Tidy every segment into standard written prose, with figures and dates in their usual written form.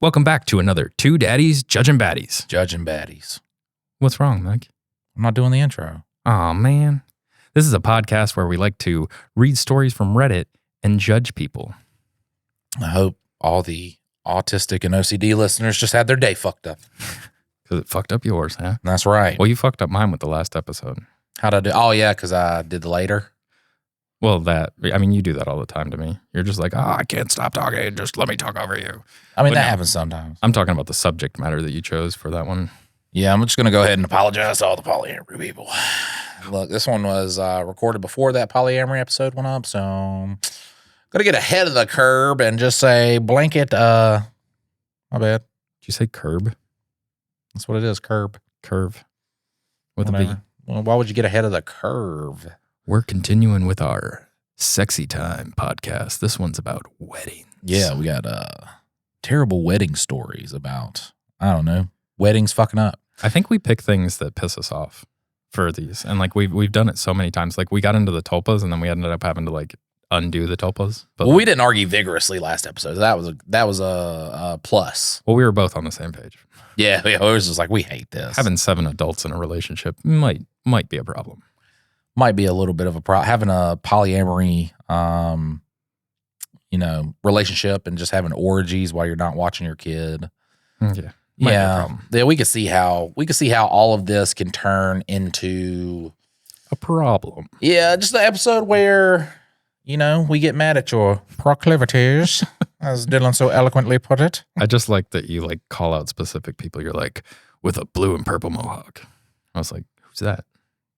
Welcome back to another Two Daddies Judging Baddies. Judging baddies. What's wrong, Mike? I'm not doing the intro. Oh, man. This is a podcast where we like to read stories from Reddit and judge people. I hope all the autistic and OCD listeners just had their day fucked up. Because it fucked up yours, huh? That's right. Well, you fucked up mine with the last episode. How'd I do? Oh, yeah, because I did the later. Well, you do that all the time to me. You're just like, I can't stop talking. Just let me talk over you. I mean, But that no. happens sometimes. I'm talking about the subject matter that you chose for that one. Yeah, I'm just going to go ahead and apologize to all the polyamory people. Look, this one was recorded before that polyamory episode went up, so I'm going to get ahead of the curb and just say blanket, my bad. Did you say curb? That's what it is, curb. Curve. With a V. Whatever. Well, why would you get ahead of the curve? We're continuing with our Sexy Time podcast. This one's about weddings. Yeah, we got terrible wedding stories about, I don't know, weddings fucking up. I think we pick things that piss us off for these. And like we've done it so many times. Like we got into the tulpas and then we ended up having to like undo the tulpas. But Well, we didn't argue vigorously last episode. That was a plus. Well, we were both on the same page. Yeah, it was just like, we hate this. Having 7 adults in a relationship might be a problem. Might be a little bit of a problem. Having a polyamory, relationship and just having orgies while you're not watching your kid. Yeah. Might be a Yeah, problem. yeah, we could see how all of this can turn into A problem. just the episode where we get mad at your proclivities, as Dylan so eloquently put it. I just like that you like call out specific people. You're like, with a blue and purple mohawk. I was like, who's that?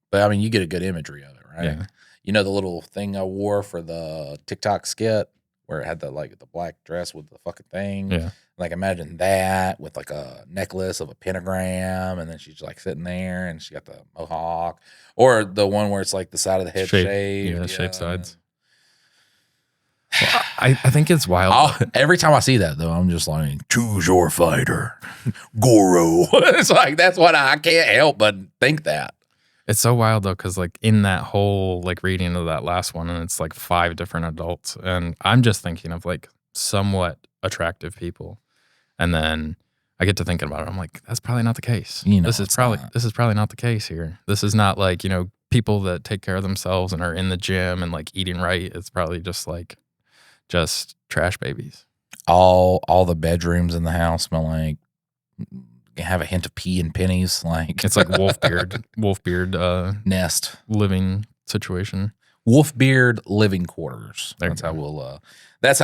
But I mean, you get a good imagery of it, right? Yeah. You know the little thing I wore for the TikTok skit where it had the black dress with the fucking thing. Yeah. Like imagine that with like a necklace of a pentagram, and then she's like sitting there, and she got the mohawk, or the one where it's like the side of the head shaved. Yeah, shaved sides. Well, I think it's wild. Every time I see that though, I'm just like, choose your fighter, Goro. It's like that's what I can't help but think that. It's so wild though, because like in that whole like reading of that last one, and it's like 5 different adults, and I'm just thinking of like somewhat attractive people, and then I get to thinking about it. I'm like, that's probably not the case. This is probably not the case here. This is not like people that take care of themselves and are in the gym and like eating right. It's probably just trash babies. All the bedrooms in the house smell like have a hint of pee and pennies. Like It's like Wolfbeard nest living situation. Wolfbeard living quarters. There That's you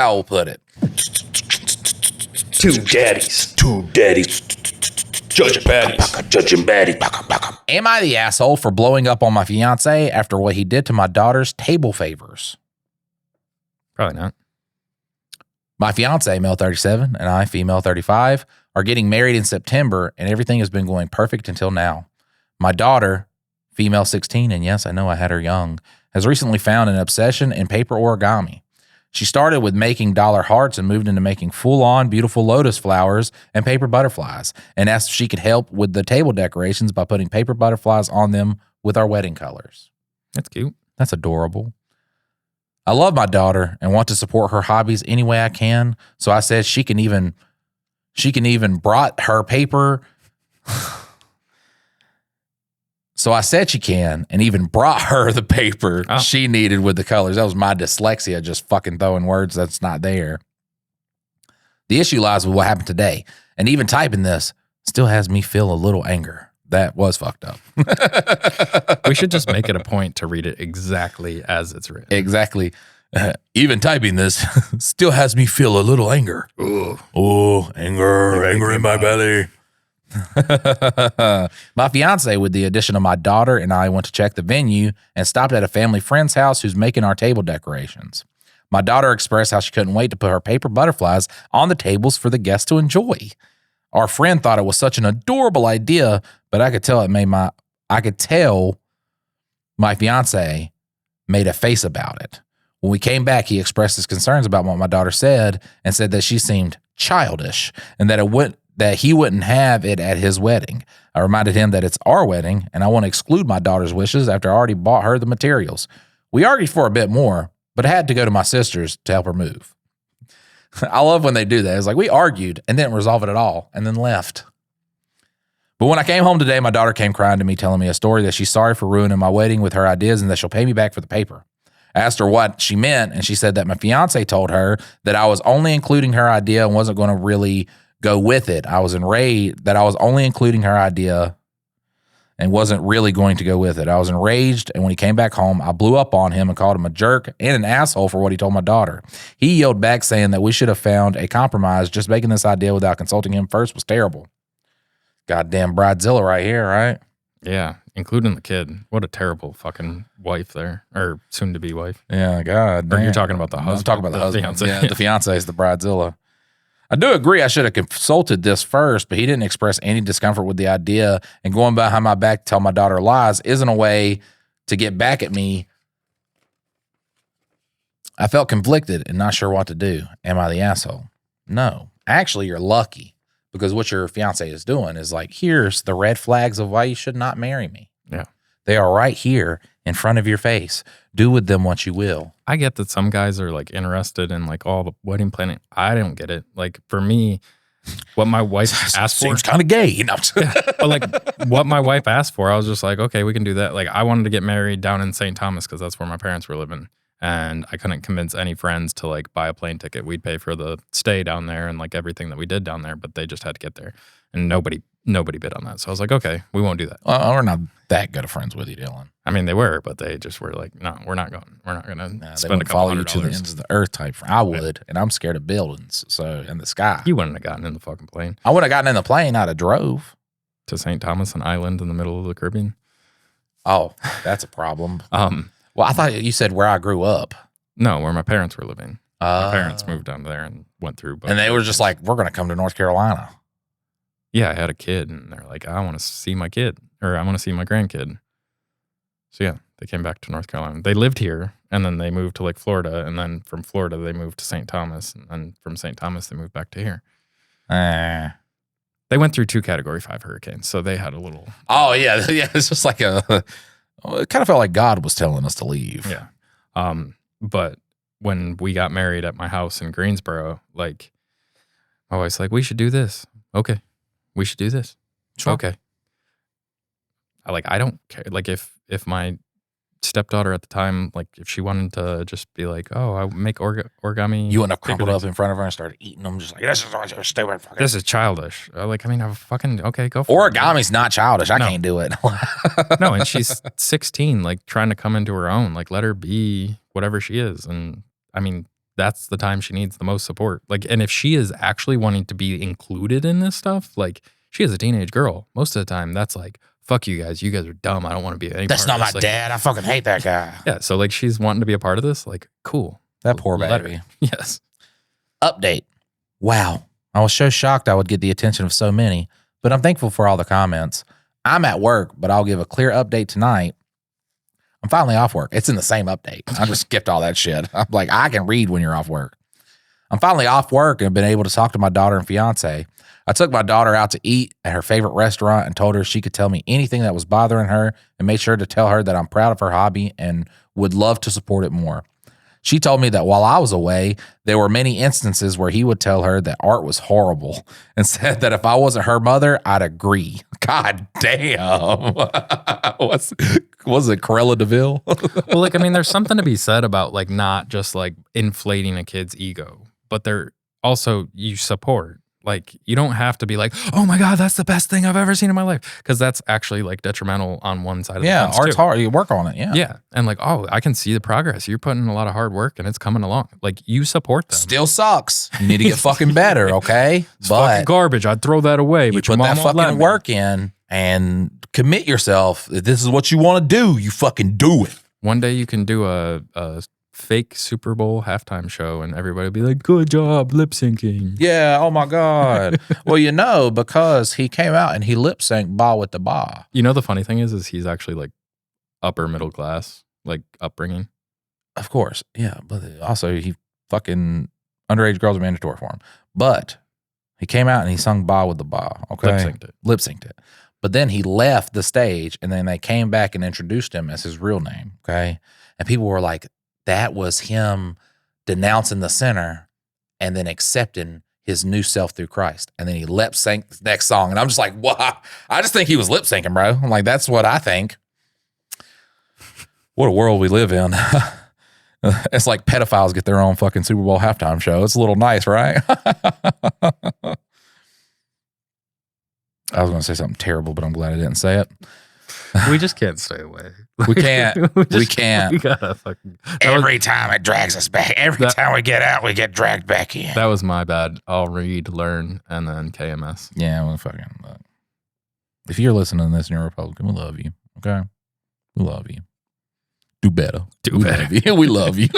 how we'll put it. Two daddies, judging baddies. Am I the asshole for blowing up on my fiance after what he did to my daughter's table favors? Probably not. My fiance, male 37, and I, female 35, are getting married in September, and everything has been going perfect until now. My daughter, female 16, and yes, I know I had her young, has recently found an obsession in paper origami. She started with making dollar hearts and moved into making full-on beautiful lotus flowers and paper butterflies, and asked if she could help with the table decorations by putting paper butterflies on them with our wedding colors. That's cute. That's adorable. I love my daughter and want to support her hobbies any way I can. So I said she can even brought her paper. So I said she can and even brought her the paper she needed with the colors. That was my dyslexia, just fucking throwing words that's not there. The issue lies with what happened today. And even typing this still has me feel a little anger. That was fucked up. We should just make it a point to read it exactly as it's written. Exactly. Even typing this still has me feel a little anger. Oh, anger in my belly. My fiance, with the addition of my daughter and I, went to check the venue and stopped at a family friend's house who's making our table decorations. My daughter expressed how she couldn't wait to put her paper butterflies on the tables for the guests to enjoy. Our friend thought it was such an adorable idea, but I could tell my fiance made a face about it. When we came back, he expressed his concerns about what my daughter said and said that she seemed childish and that he wouldn't have it at his wedding. I reminded him that it's our wedding and I want to exclude my daughter's wishes after I already bought her the materials. We argued for a bit more, but I had to go to my sister's to help her move. I love when they do that. It's like we argued and didn't resolve it at all and then left. But when I came home today, my daughter came crying to me, telling me a story that she's sorry for ruining my wedding with her ideas and that she'll pay me back for the paper. I asked her what she meant, and she said that my fiance told her that I was only including her idea and wasn't going to really go with it. I was enraged that I was only including her idea and wasn't really going to go with it. I was enraged, and when he came back home, I blew up on him and called him a jerk and an asshole for what he told my daughter. He yelled back saying that we should have found a compromise. Just making this idea without consulting him first was terrible. Goddamn bridezilla right here, right? Yeah, including the kid. What a terrible fucking wife there, or soon-to-be wife. Yeah, God damn. Or you're talking about the husband. I'm talking about the husband. Fiance. Yeah, the fiance is the bridezilla. I do agree I should have consulted this first, but he didn't express any discomfort with the idea, and going behind my back to tell my daughter lies isn't a way to get back at me. I felt conflicted and not sure what to do. Am I the asshole? No. Actually, you're lucky, because what your fiance is doing is like, here's the red flags of why you should not marry me. Yeah. They are right here in front of your face. Do with them what you will. I get that some guys are like interested in like all the wedding planning. I don't get it. Like for me, what my wife asked for. Seems kind of gay, you know. Yeah, but like what my wife asked for, I was just like, okay, we can do that. Like I wanted to get married down in St. Thomas because that's where my parents were living. And I couldn't convince any friends to like buy a plane ticket. We'd pay for the stay down there and like everything that we did down there, but they just had to get there. And nobody bid on that. So I was like, okay, we won't do that. Well, we're not that good of friends with you, Dylan. I mean, they were, but they just were like, no, we're not going. We're not going to spend a couple follow you to the $100. ends of the earth type. I would, and I'm scared of buildings. So in the sky, You wouldn't have gotten in the fucking plane I would have gotten in the plane. I'd have drove. to St. Thomas, an island in the middle of the Caribbean. Oh, that's a problem. Well, I thought you said where I grew up. No, where my parents were living. My parents moved down there and went through. And they were just like, we're going to come to North Carolina. Yeah, I had a kid, and they're like, I want to see my kid, or I want to see my grandkid. So yeah, they came back to North Carolina. They lived here, and then they moved to like Florida, and then from Florida they moved to St. Thomas, and then from St. Thomas they moved back to here. They went through 2 Category 5 hurricanes, so they had a little. Oh yeah, yeah. It's just like it kind of felt like God was telling us to leave. Yeah. But when we got married at my house in Greensboro, like my wife's like, we should do this. Okay. We should do this. Sure. Okay. I don't care. Like if my stepdaughter at the time, like if she wanted to just be like, oh, I make origami. You wouldn't have crumpled up in front of her and started eating them, just like, this is stupid. This is childish. I'm fucking, okay, go for it. Origami's not childish. I No. can't do it. No, and she's 16, like trying to come into her own. Like let her be whatever she is. And I mean, that's the time she needs the most support. Like, and if she is actually wanting to be included in this stuff, like she is a teenage girl. Most of the time, that's like, fuck you guys. You guys are dumb. I don't want to be any That's part not of my this. dad. I fucking hate that guy. Yeah. So like she's wanting to be a part of this. Like, cool. That poor Let her. baby. Yes. Update. Wow. I was so shocked I would get the attention of so many, but I'm thankful for all the comments. I'm at work, but I'll give a clear update tonight. I'm finally off work. It's in the same update. I just skipped all that shit. I'm like, I can read when you're off work. I'm finally off work and have been able to talk to my daughter and fiance. I took my daughter out to eat at her favorite restaurant and told her she could tell me anything that was bothering her and made sure to tell her that I'm proud of her hobby and would love to support it more. She told me that while I was away, there were many instances where he would tell her that art was horrible and said that if I wasn't her mother, I'd agree. God damn. Was it Corella DeVille? Well, like, I mean, there's something to be said about like not just like inflating a kid's ego, but they're also you support. Like, you don't have to be like, oh my God, that's the best thing I've ever seen in my life. Because that's actually like detrimental on one side of the fence art's too. hard. You work on it. Yeah. Yeah. And like, oh, I can see the progress. You're putting in a lot of hard work and it's coming along. Like, you support them. Still sucks. You need to get fucking better, okay? It's fucking garbage. I'd throw that away. You But your put mom that won't let fucking me. work in and commit yourself. If this is what you want to do, you fucking do it. One day you can do a fake Super Bowl halftime show and everybody will be like, good job lip syncing. Yeah, oh my God. Well, because he came out and he lip synced Ba with the Ba. You know, the funny thing is he's actually like upper middle class, like upbringing. Of course. Yeah. But also, he fucking underage girls are mandatory for him. But he came out and he sung Ba with the Ba. Okay. Lip-synced it. Lip synced it. But then he left the stage and then they came back and introduced him as his real name. Okay. And people were like, that was him denouncing the center and then accepting his new self through Christ. And then he lip sync the next song. And I'm just like, wow. I just think he was lip syncing, bro. I'm like, that's what I think. What a world we live in. It's like pedophiles get their own fucking Super Bowl halftime show. It's a little nice, right? I was going to say something terrible, but I'm glad I didn't say it. We just can't stay away. We can't. We can't. We gotta fucking. Every time it drags us back. Every time we get out, we get dragged back in. That was my bad. I'll read, learn, and then KMS. Yeah, well, fucking. If you're listening to this and you're a Republican, we love you. Okay, we love you. Do better. Do we better. Love you. We love you.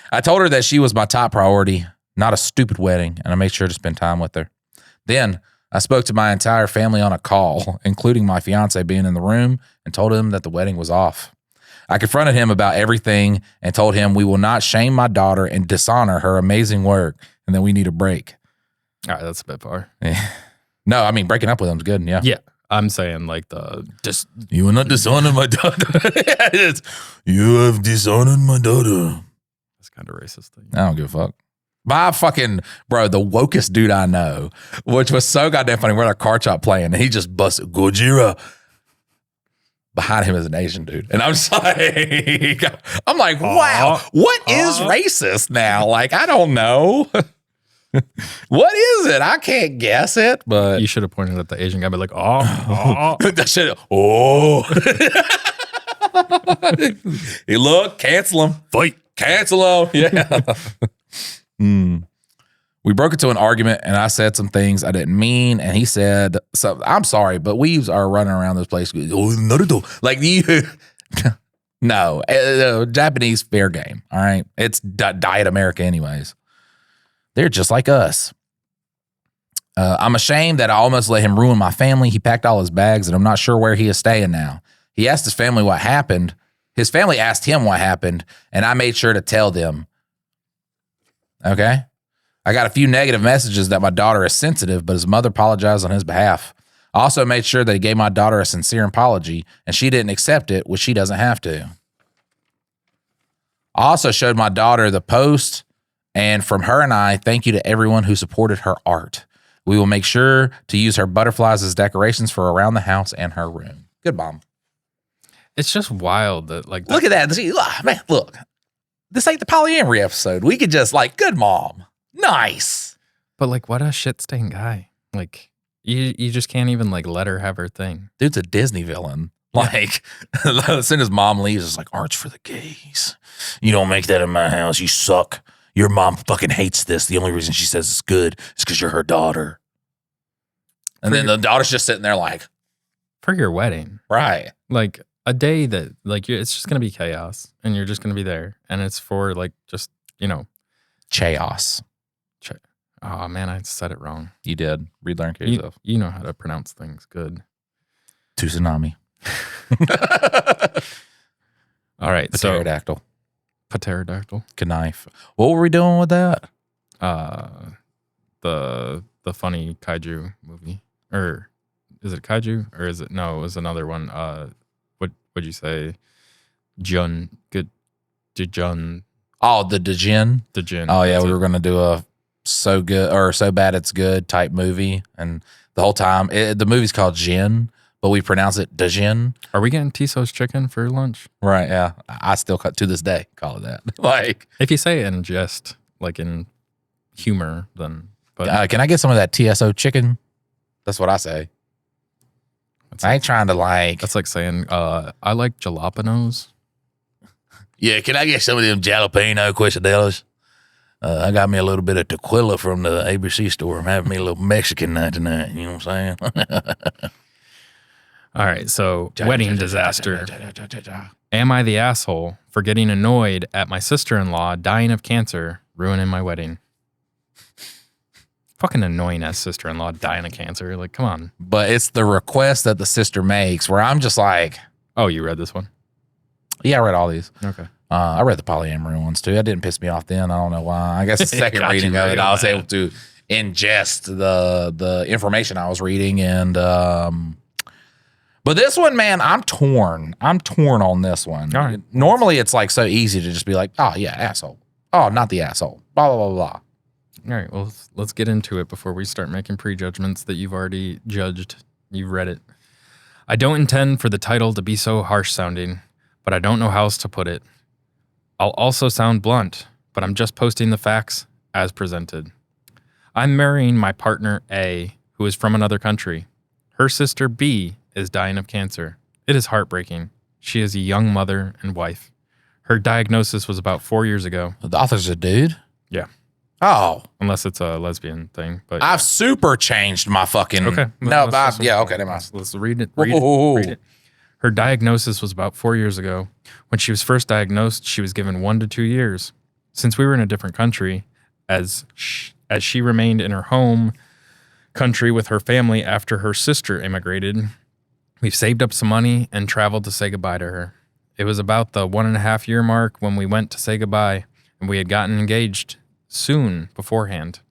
I told her that she was my top priority, not a stupid wedding, and I made sure to spend time with her. Then I spoke to my entire family on a call, including my fiance being in the room, and told him that the wedding was off. I confronted him about everything and told him we will not shame my daughter and dishonor her amazing work, and that we need a break. All right, that's a bit far. No, I mean, breaking up with him is good. Yeah. Yeah. I'm saying like you will not dishonor my daughter. You have dishonored my daughter. That's kind of racist thing. I don't give a fuck. My fucking, bro, the wokest dude I know, which was so goddamn funny. We're at a car shop playing, and he just busted Gojira. Behind him is an Asian dude. And I'm just like, wow, what is racist now? Like, I don't know. What is it? I can't guess it, but. You should have pointed at the Asian guy, but like, oh. That shit, oh. Hey, look, cancel him. Fight. Cancel him. Yeah. We broke into an argument and I said some things I didn't mean. And he said, so, I'm sorry, but weaves are running around this place. Oh, no. Like, you. No. Japanese fair game. All right. It's Diet America, anyways. They're just like us. I'm ashamed that I almost let him ruin my family. He packed all his bags and I'm not sure where he is staying now. He asked his family what happened. His family asked him what happened, and I made sure to tell them. Okay? I got a few negative messages that my daughter is sensitive, but his mother apologized on his behalf. I also made sure that he gave my daughter a sincere apology, and she didn't accept it, which she doesn't have to. I also showed my daughter the post, and from her and I, thank you to everyone who supported her art. We will make sure to use her butterflies as decorations for around the house and her room. Good mom. It's just wild that like. Look at that. See, man, look. This ain't the polyamory episode. We could just like, good mom. Nice. But like, what a shit stained guy. Like, you just can't even like let her have her thing. Dude's a Disney villain. Like, as soon as mom leaves, it's like, art's for the gays. You don't make that in my house. You suck. Your mom fucking hates this. The only reason she says it's good is because you're her daughter. And then the daughter's just sitting there like. For your wedding. Right. Like, a day that like it's just gonna be chaos and you're just gonna be there and it's for like just chaos. Oh man, I said it wrong. You did. Read, learn, care yourself. You know how to pronounce things good. Tsunami. All right, pterodactyl. Pterodactyl. Knife. What were we doing with that? The funny kaiju movie, or is it kaiju or is it no? It was another one. What'd you say? Jun. Good. Jun. Oh, the Djinn. The Jinn. Oh, yeah. We were going to do a so good or so bad it's good type movie. And the whole time, the movie's called Jinn, but we pronounce it Djinn. Are we getting Tisso's chicken for lunch? Right. Yeah. I still, to this day, call it that. Like, if you say it in jest, like in humor, then. But can I get some of that TSO chicken? That's what I say. I ain't trying to like. That's like saying, I like jalapenos. Yeah, can I get some of them jalapeno quesadillas? I got me a little bit of tequila from the ABC store. I'm having me a little Mexican night tonight. You know what I'm saying? All right, so wedding disaster. Am I the asshole for getting annoyed at my sister-in-law dying of cancer, ruining my wedding? Fucking annoying ass sister-in-law dying of cancer. Like, come on. But it's the request that the sister makes where I'm just like. Oh, you read this one? Yeah, I read all these. Okay. I read the polyamory ones too. That didn't piss me off then. I don't know why. I guess the second reading of it, I was able to ingest the information I was reading. And but this one, man, I'm torn. I'm torn on this one. All right. Normally it's like so easy to just be like, oh yeah, asshole. Oh, not the asshole. Blah, blah, blah, blah. All right, well, let's get into it before we start making prejudgments that you've already judged. You've read it. I don't intend for the title to be so harsh sounding, but I don't know how else to put it. I'll also sound blunt, but I'm just posting the facts as presented. I'm marrying my partner A, who is from another country. Her sister B is dying of cancer. It is heartbreaking. She is a young mother and wife. Her diagnosis was about 4 years ago. The author's a dude? Yeah. Oh. Unless it's a lesbian thing. But I've super changed my fucking... Okay. No, but okay, never mind. Let's read it. Read it. Her diagnosis was about 4 years ago. When she was first diagnosed, she was given 1 to 2 years. Since we were in a different country, as she remained in her home country with her family after her sister immigrated, we've saved up some money and traveled to say goodbye to her. It was about the 1.5 year mark when we went to say goodbye, and we had gotten engaged soon beforehand.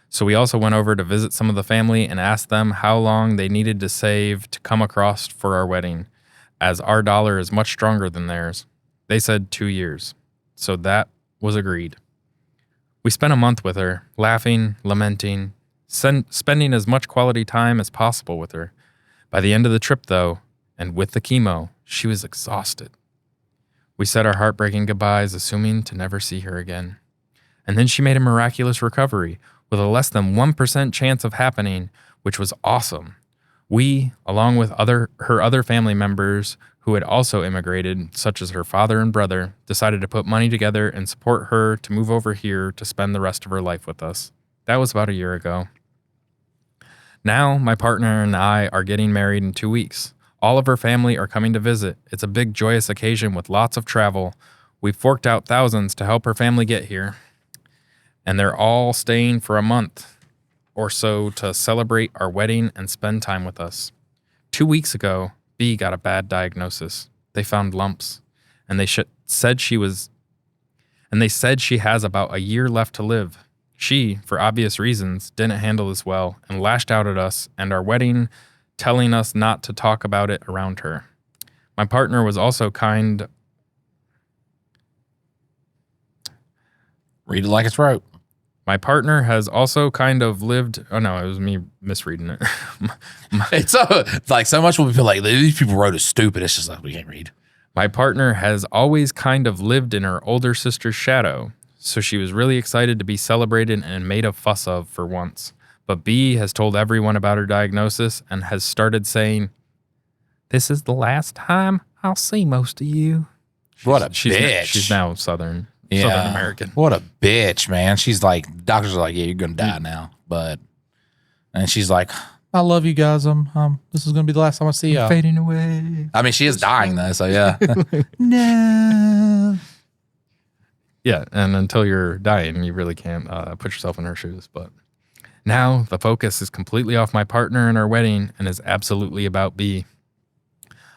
So we also went over to visit some of the family and asked them how long they needed to save to come across for our wedding, as our dollar is much stronger than theirs. They said 2 years. So that was agreed. We spent a month with her, laughing, lamenting, spending as much quality time as possible with her. By the end of the trip, though, and with the chemo, she was exhausted. We said our heartbreaking goodbyes, assuming to never see her again. And then she made a miraculous recovery with a less than 1% chance of happening, which was awesome. We, along with her other family members who had also immigrated, such as her father and brother, decided to put money together and support her to move over here to spend the rest of her life with us. That was about a year ago. Now, my partner and I are getting married in 2 weeks. All of her family are coming to visit. It's a big, joyous occasion with lots of travel. We've forked out thousands to help her family get here. And they're all staying for a month or so to celebrate our wedding and spend time with us. 2 weeks ago, B got a bad diagnosis. They found lumps, and they said she has about a year left to live. She, for obvious reasons, didn't handle this well and lashed out at us and our wedding, telling us not to talk about it around her. My partner was also kind. Read it like it's wrote. My partner has also kind of lived. Oh no, it was me misreading it. It's like so much when we feel like these people wrote it stupid. It's just like we can't read. My partner has always kind of lived in her older sister's shadow, so she was really excited to be celebrated and made a fuss of for once. But B has told everyone about her diagnosis and has started saying, "This is the last time I'll see most of you." What a bitch. She's now Southern American. What a bitch, man. She's like, doctors are like, yeah, you're gonna die now. And she's like, I love you guys. This is gonna be the last time I see y'all. Fading away. I mean, she is dying though, so yeah. No. Yeah, and until you're dying, you really can't put yourself in her shoes. But now the focus is completely off my partner and our wedding and is absolutely about B.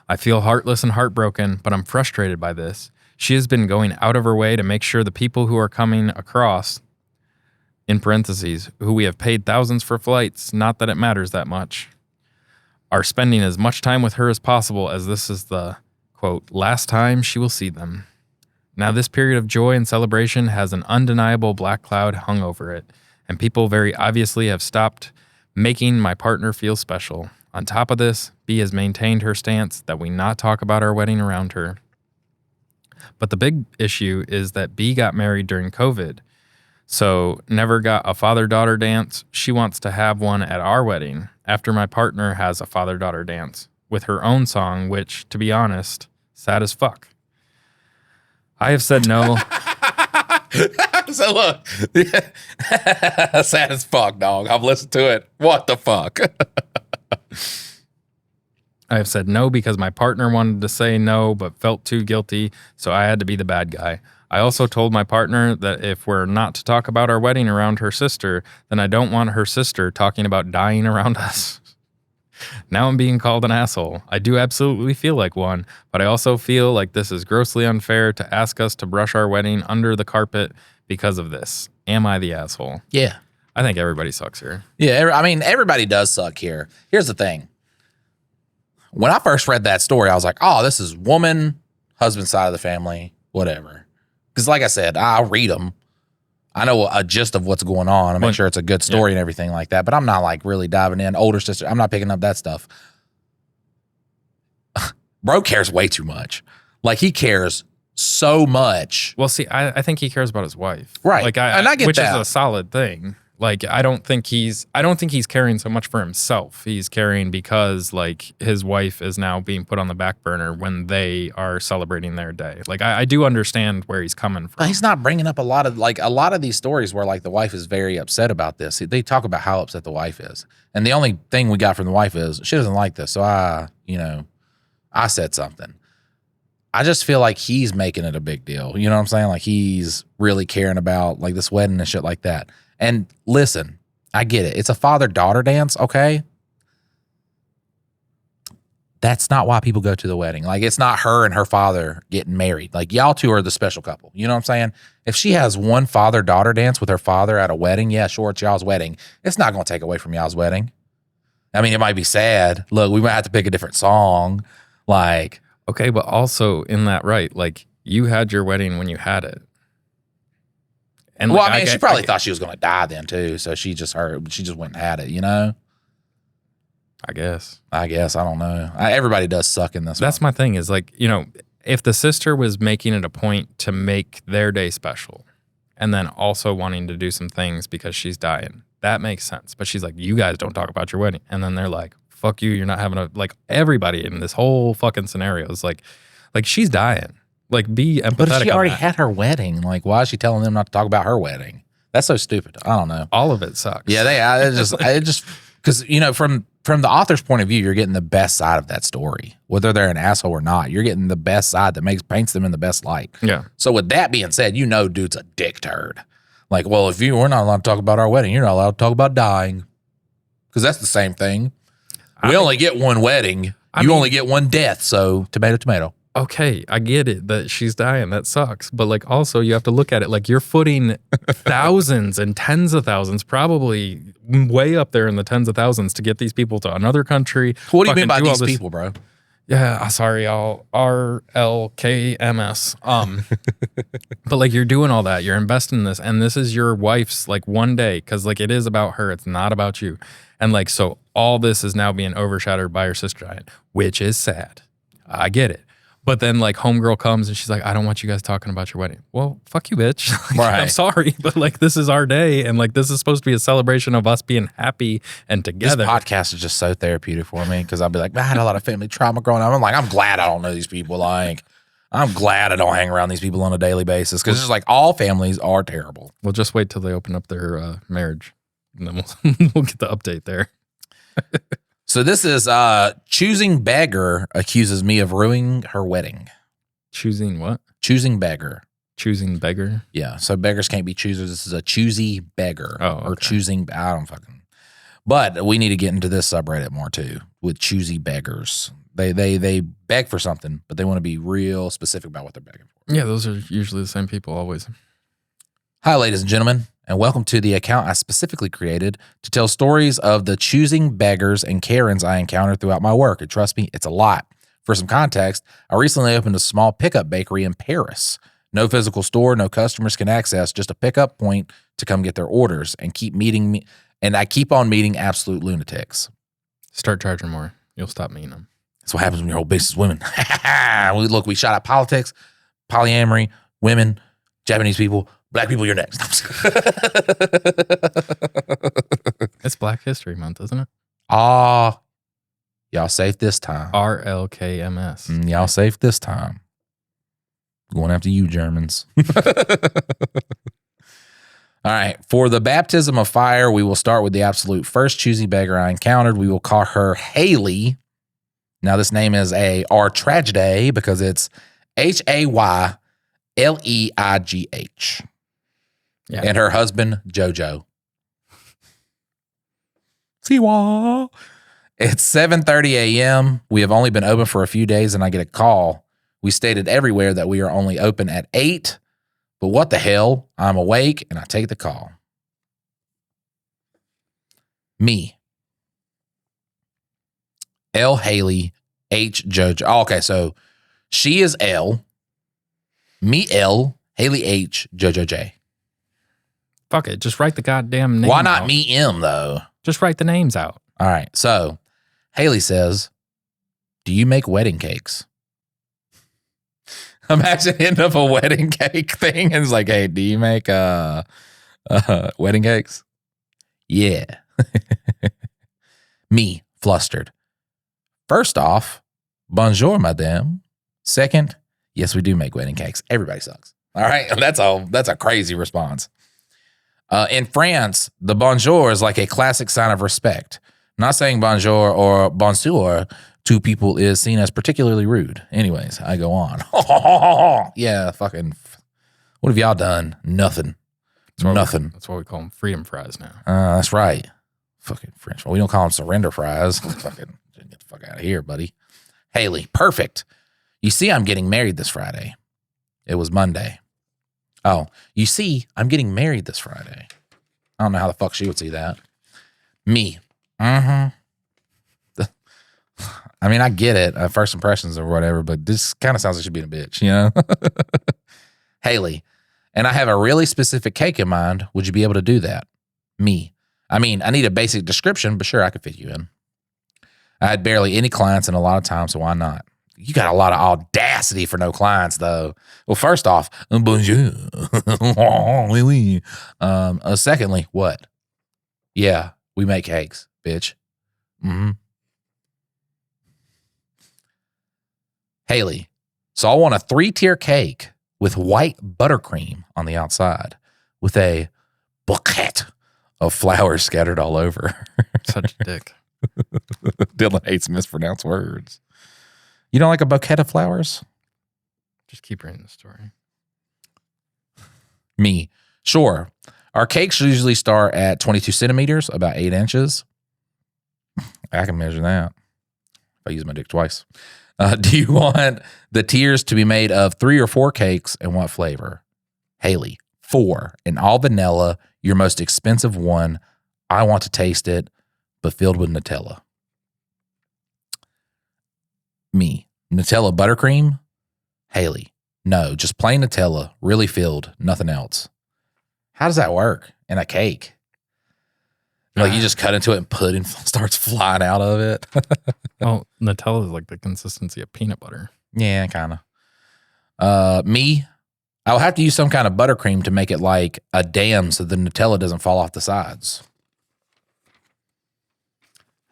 I feel heartless and heartbroken, but I'm frustrated by this. She has been going out of her way to make sure the people who are coming across, in parentheses, who we have paid thousands for flights, not that it matters that much, are spending as much time with her as possible, as this is the, quote, last time she will see them. Now this period of joy and celebration has an undeniable black cloud hung over it, and people very obviously have stopped making my partner feel special. On top of this, B has maintained her stance that we not talk about our wedding around her. But the big issue is that B got married during COVID, so never got a father-daughter dance. She wants to have one at our wedding after my partner has a father-daughter dance with her own song, which, to be honest, sad as fuck. I have said no. So look, sad as fuck, dog. I've listened to it. What the fuck? I have said no because my partner wanted to say no but felt too guilty, so I had to be the bad guy. I also told my partner that if we're not to talk about our wedding around her sister, then I don't want her sister talking about dying around us. Now I'm being called an asshole. I do absolutely feel like one, but I also feel like this is grossly unfair to ask us to brush our wedding under the carpet because of this. Am I the asshole? Yeah. I think everybody sucks here. Yeah, I mean, everybody does suck here. Here's the thing. When I first read that story, I was like, oh, this is woman, husband side of the family, whatever. Because like I said, I'll read them. I know a gist of what's going on. I make sure it's a good story and everything like that. But I'm not like really diving in. Older sister, I'm not picking up that stuff. Bro cares way too much. Like he cares so much. Well, see, I think he cares about his wife, Right? Like and I get which that. is a solid thing. Like I don't think he's caring so much for himself. He's caring because like his wife is now being put on the back burner when they are celebrating their day. Like I do understand where he's coming from. He's not bringing up a lot of these stories where like the wife is very upset about this. They talk about how upset the wife is, and the only thing we got from the wife is she doesn't like this. So I said something. I just feel like he's making it a big deal. You know what I'm saying? Like he's really caring about like this wedding and shit like that. And listen, I get it. It's a father-daughter dance, okay? That's not why people go to the wedding. Like it's not her and her father getting married. Like y'all two are the special couple. You know what I'm saying? If she has one father-daughter dance with her father at a wedding, yeah, sure, it's y'all's wedding. It's not going to take away from y'all's wedding. I mean, it might be sad. Look, we might have to pick a different song. Like, okay, but also in that right, like you had your wedding when you had it. And well, like, I mean, she probably thought she was going to die then too, so she just went and had it, you know? I guess. I don't know. Everybody does suck in this. That's my thing is like, if the sister was making it a point to make their day special and then also wanting to do some things because she's dying, that makes sense. But she's like, you guys don't talk about your wedding. And then they're like, fuck you, you're not having like everybody in this whole fucking scenario is like she's dying. Like be empathetic. But if she already had her wedding, like why is she telling them not to talk about her wedding? That's so stupid. I don't know. All of it sucks. Yeah, it just because from the author's point of view, you're getting the best side of that story. Whether they're an asshole or not, you're getting the best side that paints them in the best light. Yeah. So with that being said, dude's a dick turd. Like, well, if we're not allowed to talk about our wedding, you're not allowed to talk about dying. Because that's the same thing. We only get one wedding. You only get one death. So tomato, tomato. Okay, I get it that she's dying. That sucks. But like also you have to look at it like you're footing thousands and tens of thousands, probably way up there in the tens of thousands to get these people to another country. What do you mean by these people, bro? Yeah, sorry, I'll RLKMS. But like you're doing all that, you're investing in this, and this is your wife's like one day, because like it is about her, it's not about you. And like so all this is now being overshadowed by her sister dying, which is sad. I get it. But then like homegirl comes and she's like, I don't want you guys talking about your wedding. Well, fuck you, bitch. Like, right. I'm sorry, but like this is our day, and like this is supposed to be a celebration of us being happy and together. This podcast is just so therapeutic for me because I'll be like, man, I had a lot of family trauma growing up. I'm like, I'm glad I don't know these people. Like, I'm glad I don't hang around these people on a daily basis because it's like all families are terrible. We'll just wait till they open up their marriage, and then we'll get the update there. So this is Choosing Beggar accuses me of ruining her wedding. Choosing what? Choosing Beggar. Choosing beggar? Yeah. So beggars can't be choosers. This is a choosy beggar. Oh, okay. Or choosing. I don't fucking. But we need to get into this subreddit more too with choosy beggars. They beg for something, but they want to be real specific about what they're begging for. Yeah, those are usually the same people always. Hi, ladies and gentlemen, and welcome to the account I specifically created to tell stories of the choosing beggars and Karens I encountered throughout my work. And trust me, it's a lot. For some context, I recently opened a small pickup bakery in Paris. No physical store, no customers can access, just a pickup point to come get their orders and keep meeting me. And I keep on meeting absolute lunatics. Start charging more. You'll stop meeting them. That's what happens when your whole base is women. Look, we shot at politics, polyamory, women, Japanese people, black people, you're next. It's Black History Month, isn't it? Y'all safe this time. RLKMS. Y'all safe this time. Going after you, Germans. All right. For the baptism of fire, we will start with the absolute first choosy beggar I encountered. We will call her Haley. Now, this name is R tragedy because it's HAYLEIGH. Yeah. And her husband, Jojo. Siwa. It's 7:30 a.m. We have only been open for a few days, and I get a call. We stated everywhere that we are only open at 8, but what the hell? I'm awake, and I take the call. Me. L. Haley, H. Jojo. Oh, okay, so she is L. Me, L. Haley H, JoJo J. Fuck it. Just write the goddamn name Why not out. me M, though? Just write the names out. All right. So Haley says, do you make wedding cakes? Imagine hitting up a wedding cake thing and it's like, hey, do you make wedding cakes? Yeah. Me, flustered. First off, bonjour, madame. Second, yes, we do make wedding cakes. Everybody sucks. All right. That's a crazy response. In France, the bonjour is like a classic sign of respect. Not saying bonjour or bonsoir to people is seen as particularly rude. Anyways, I go on. Yeah, fucking. What have y'all done? Nothing. Nothing. That's why we call them freedom fries now. That's right. Fucking French. Well, we don't call them surrender fries. Fucking get the fuck out of here, buddy. Haley, perfect. You see, I'm getting married this Friday. It was Monday. Oh, you see, I'm getting married this Friday. I don't know how the fuck she would see that. Me. Mm-hmm. I mean, I get it. First impressions or whatever, but this kind of sounds like she's being a bitch, you know? Haley, and I have a really specific cake in mind. Would you be able to do that? Me. I mean, I need a basic description, but sure, I could fit you in. I had barely any clients in a lot of time, so why not? You got a lot of audacity for no clients, though. Well, first off, bonjour. Secondly, what? Yeah, we make cakes, bitch. Mm-hmm. Haley, so I want a 3-tier cake with white buttercream on the outside with a bouquet of flowers scattered all over. Such a dick. Dylan hates mispronounced words. You don't like a bouquet of flowers? Just keep reading the story. Me, sure. Our cakes usually start at 22 centimeters, about 8 inches. I can measure that if I use my dick twice. Do you want the tiers to be made of 3 or 4 cakes and what flavor? Haley, 4 and all vanilla, your most expensive one. I want to taste it, but filled with Nutella. Me, Nutella buttercream? Haley, no, just plain Nutella, really filled, nothing else. How does that work in a cake? Like you just cut into it and pudding starts flying out of it. Well, Nutella is like the consistency of peanut butter. Yeah, kind of. Me, I'll have to use some kind of buttercream to make it like a dam so the Nutella doesn't fall off the sides.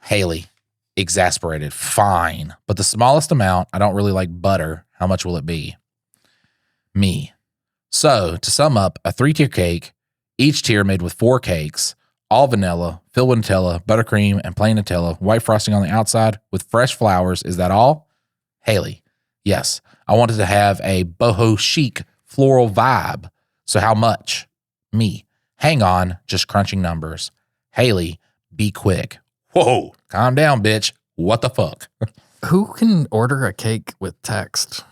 Haley, exasperated. Fine. But the smallest amount, I don't really like butter. How much will it be? Me. So, to sum up, a 3-tier cake, each tier made with 4 cakes, all vanilla, filled with Nutella, buttercream, and plain Nutella, white frosting on the outside with fresh flowers. Is that all? Haley, yes. I wanted to have a boho chic floral vibe. So how much? Me, hang on, just crunching numbers. Haley, be quick. Whoa, calm down, bitch. What the fuck? Who can order a cake with text?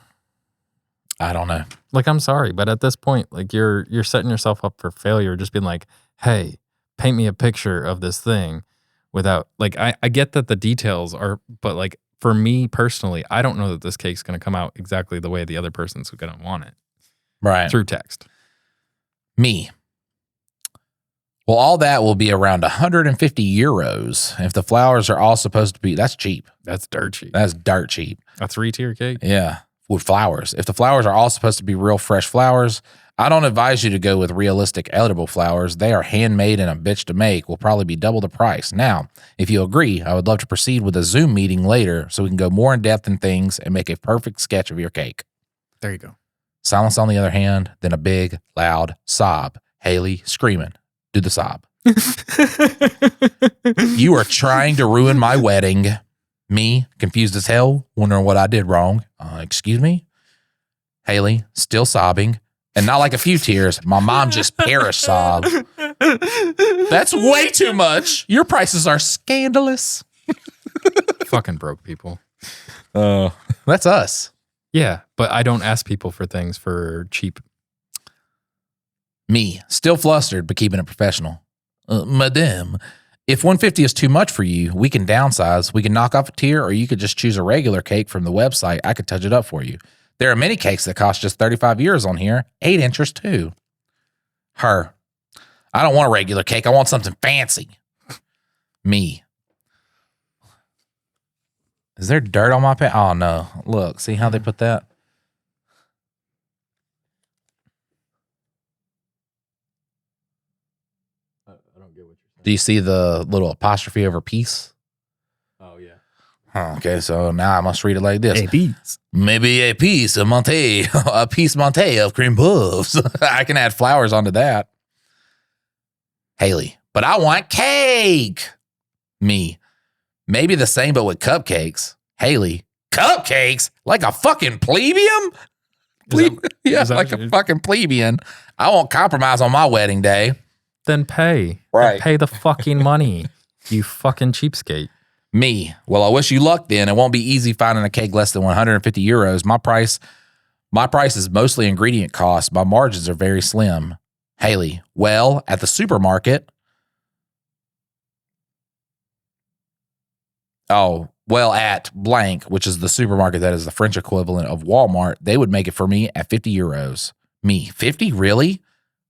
I don't know. Like, I'm sorry, but at this point, like you're setting yourself up for failure. Just being like, hey, paint me a picture of this thing without, like, I get that the details are, but like for me personally, I don't know that this cake's going to come out exactly the way the other person's going to want it. Right. Through text. Me. Well, all that will be around 150 euros. If the flowers are all supposed to be, that's cheap. That's dirt cheap. That's dirt cheap. A 3-tier cake? Yeah. With flowers. If the flowers are all supposed to be real fresh flowers, I don't advise you to go with realistic edible flowers. They are handmade and a bitch to make, will probably be double the price. Now, if you agree, I would love to proceed with a Zoom meeting later so we can go more in depth in things and make a perfect sketch of your cake. There you go. Silence on the other hand, then a big, loud sob. Haley screaming. Do the sob. You are trying to ruin my wedding. Me, confused as hell, wondering what I did wrong. Excuse me? Haley, still sobbing. And not like a few tears. My mom just perished sob. That's way too much. Your prices are scandalous. Fucking broke people. That's us. Yeah, but I don't ask people for things for cheap. Me, still flustered, but keeping it professional. Madame, if 150 is too much for you, we can downsize. We can knock off a tier, or you could just choose a regular cake from the website. I could touch it up for you. There are many cakes that cost just 35 euros on here. 8 inches too. Her. I don't want a regular cake. I want something fancy. Me. Is there dirt on my pen? Oh, no. Look, see how they put that? I don't get what you're saying. Do you see the little apostrophe over piece? Oh, yeah. Okay, so now I must read it like this. A piece. Maybe a piece of Monte, a piece Monte of cream puffs. I can add flowers onto that. Haley, but I want cake. Me, maybe the same but with cupcakes. Haley, cupcakes? Like a fucking plebeian? Yeah, like a fucking plebeian. I won't compromise on my wedding day. Then pay. Right. Then pay the fucking money, you fucking cheapskate. Me, well, I wish you luck then. It won't be easy finding a cake less than 150 euros. My price is mostly ingredient cost. My margins are very slim. Haley, well, at the supermarket. Oh, well, at blank, which is the supermarket that is the French equivalent of Walmart, they would make it for me at 50 euros. Me, 50? Really?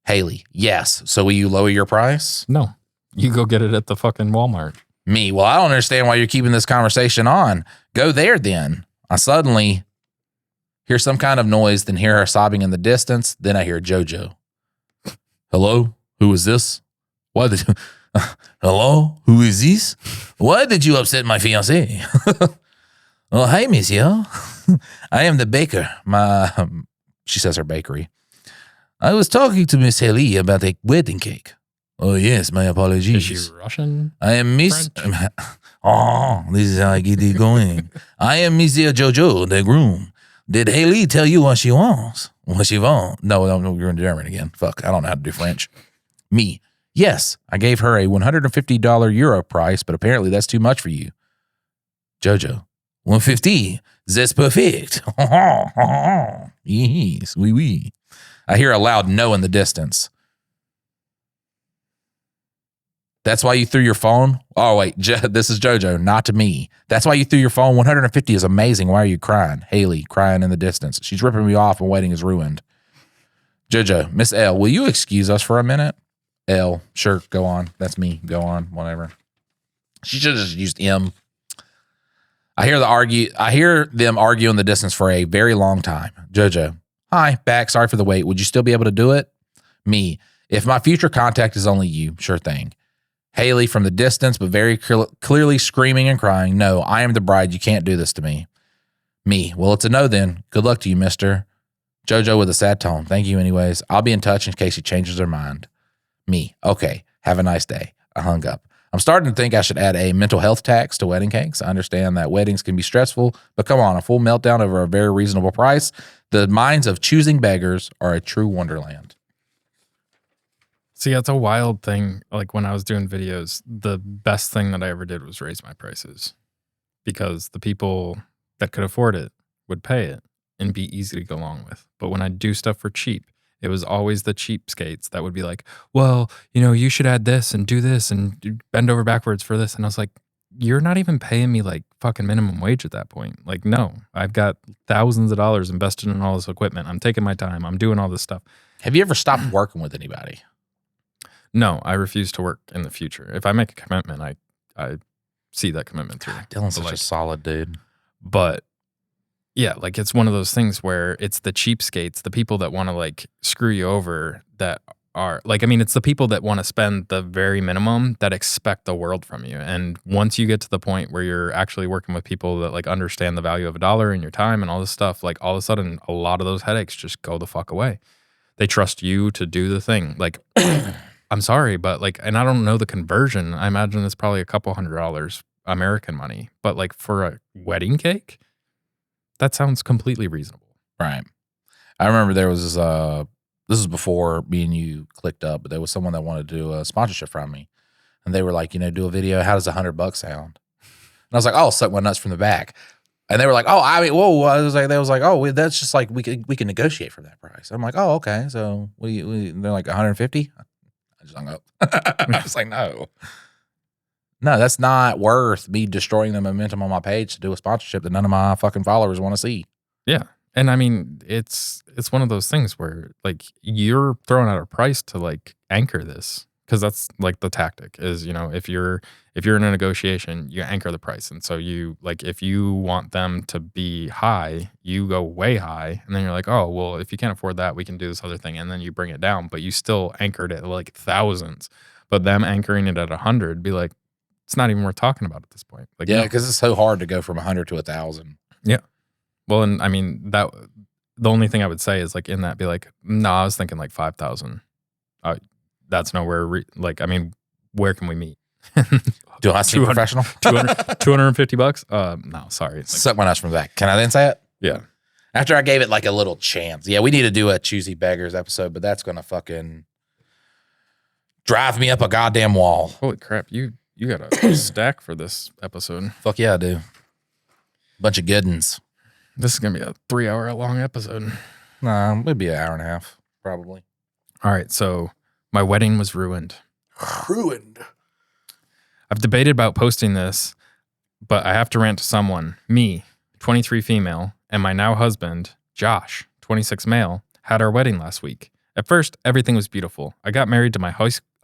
Haley, yes. So will you lower your price? No. You go get it at the fucking Walmart. Me, well, I don't understand why you're keeping this conversation on. Go there then. I suddenly hear some kind of noise, then hear her sobbing in the distance. Then I hear JoJo. Hello? Who is this? Why did you... Hello? Who is this? Why did you upset my fiancé? Oh, hi, monsieur. I am the baker. She says her bakery. I was talking to Miss Haley about a wedding cake. Oh, yes, my apologies. Is she Russian? I am Miss... Oh, this is how I get it going. I am Monsieur Jojo, the groom. Did Haley tell you what she wants? What she wants? No, you're in German again. Fuck, I don't know how to do French. Me. Yes, I gave her a $150 euro price, but apparently that's too much for you. Jojo. 150. That's perfect. Yes, oui, oui. I hear a loud no in the distance. That's why you threw your phone? Oh, wait, this is JoJo, not to me. That's why you threw your phone? 150 is amazing. Why are you crying? Haley, crying in the distance. She's ripping me off and wedding is ruined. JoJo, Miss L, will you excuse us for a minute? L, sure, go on. That's me. Go on, whatever. She should have just used M. I hear them argue in the distance for a very long time. JoJo, hi, back. Sorry for the wait. Would you still be able to do it? Me, if my future contact is only you, sure thing. Haley from the distance, but very clearly screaming and crying. No, I am the bride. You can't do this to me. Me, well, it's a no then. Good luck to you, mister. JoJo with a sad tone. Thank you anyways. I'll be in touch in case she changes her mind. Me, okay. Have a nice day. I hung up. I'm starting to think I should add a mental health tax to wedding cakes. I understand that weddings can be stressful, but come on, a full meltdown over a very reasonable price. The minds of choosing beggars are a true wonderland. See, that's a wild thing. Like when I was doing videos, the best thing that I ever did was raise my prices because the people that could afford it would pay it and be easy to go along with. But when I do stuff for cheap, it was always the cheapskates that would be like, well, you should add this and do this and bend over backwards for this. And I was like, you're not even paying me like fucking minimum wage at that point. Like, no, I've got thousands of dollars invested in all this equipment. I'm taking my time. I'm doing all this stuff. Have you ever stopped working with anybody? No, I refuse to work in the future. If I make a commitment, I see that commitment through. Dylan's such a solid dude. But yeah, like it's one of those things where it's the cheapskates, the people that want to like screw you over that are like, I mean, it's the people that want to spend the very minimum that expect the world from you. And once you get to the point where you're actually working with people that like understand the value of a dollar and your time and all this stuff, like all of a sudden, a lot of those headaches just go the fuck away. They trust you to do the thing. Like, I'm sorry, but like, and I don't know the conversion. I imagine it's probably a couple $100 American money, but like for a wedding cake, that sounds completely reasonable. Right. I remember there was this is before me and you clicked up, but there was someone that wanted to do a sponsorship from me. And they were like, do a video. How does $100 sound? And I was like, oh, suck my nuts from the back. And they were like, oh, I mean, whoa. I was like, they was like, oh, that's just like, we can negotiate for that price. I'm like, oh, okay. So they're like 150. I just hung up. I was like, no, that's not worth me destroying the momentum on my page to do a sponsorship that none of my fucking followers want to see. Yeah. And I mean, it's one of those things where like you're throwing out a price to like anchor this, because that's like the tactic is, you know, if you're in a negotiation, you anchor the price. And so you like, if you want them to be high, you go way high, and then you're like, oh, well, if you can't afford that, we can do this other thing. And then you bring it down, but you still anchored it like thousands. But them anchoring it at 100, be like, it's not even worth talking about at this point. Like, Yeah, no. because it's so hard to go from 100 to 1,000. Yeah. Well, and I mean, that the only thing I would say is like in that, be like, no, I was thinking like 5,000. That's nowhere. Like, I mean, where can we meet? Do I seem professional? 250 bucks? No, sorry. Like, Suck my nuts from the back. Can I then say it? yeah. After I gave it like a little chance. Yeah, we need to do a Choosy Beggars episode, but that's going to fucking drive me up a goddamn wall. Holy crap. You got a stack for this episode. Fuck yeah, I do. Bunch of good ones. This is going to be a 3-hour long episode. Nah, it'd be an hour and a half, probably. All right. So my wedding was ruined. Ruined. I've debated about posting this, but I have to rant to someone. Me, 23 female, and my now husband, Josh, 26 male, had our wedding last week. At first, everything was beautiful. I got married to my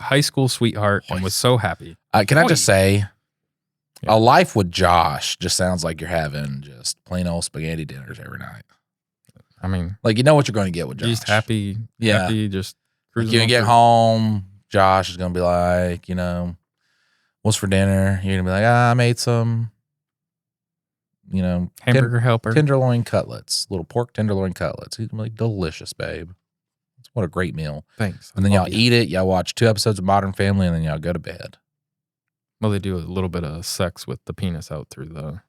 high school sweetheart and was so happy. Can I just say, Yeah. a life with Josh just sounds like you're having just plain old spaghetti dinners every night. I mean, Like, you know what you're going to get with Josh. just happy, Yeah. happy, just Like, cruising. you get through. home, Josh is going to be like, you know, what's for dinner? You're going to be like, I made some, you know, Hamburger helper. tenderloin cutlets, little pork tenderloin cutlets. He's going to be like, delicious, babe. What a great meal. Thanks. And then Love y'all you. eat it. Y'all watch 2 episodes of Modern Family, and then y'all go to bed. Well, they do a little bit of sex with the penis out through the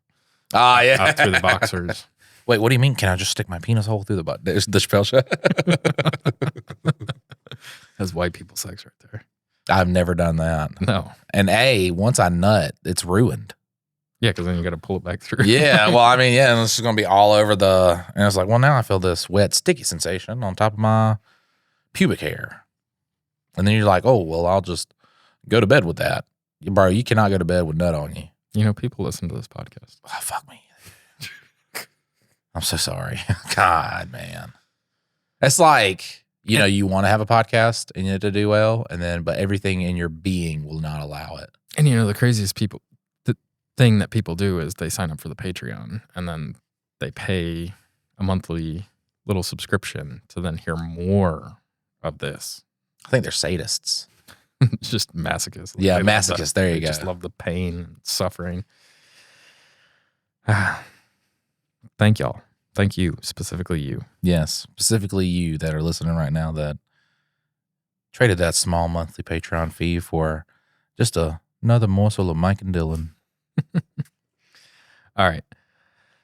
Yeah. out through the boxers. Wait, what do you mean? Can I just stick my penis hole through the butt? There's the Chappelle show. That's white people sex right there. I've never done that. No. And once I nut, it's ruined. Yeah, because then you got to pull it back through. Yeah. Well, I mean, yeah, and it's just going to be all over the. And it's like, well, now I feel this wet, sticky sensation on top of my pubic hair. And then you're like, oh, well, I'll just go to bed with that. Bro, you cannot go to bed with nut on you. You know, people listen to this podcast. Oh, fuck me. I'm so sorry. God, man. It's like, you know, you want to have a podcast and you have to do well, and then, but everything in your being will not allow it. And you know, the craziest thing that people do is they sign up for the Patreon and then they pay a monthly little subscription to then hear more of this. I think they're sadists. It's just masochists. Yeah, They love masochists. that. There you They go. just love the pain and suffering. Thank y'all. Thank you, specifically you. Yes, specifically you that are listening right now that traded that small monthly Patreon fee for just another morsel of Mike and Dylan. All right.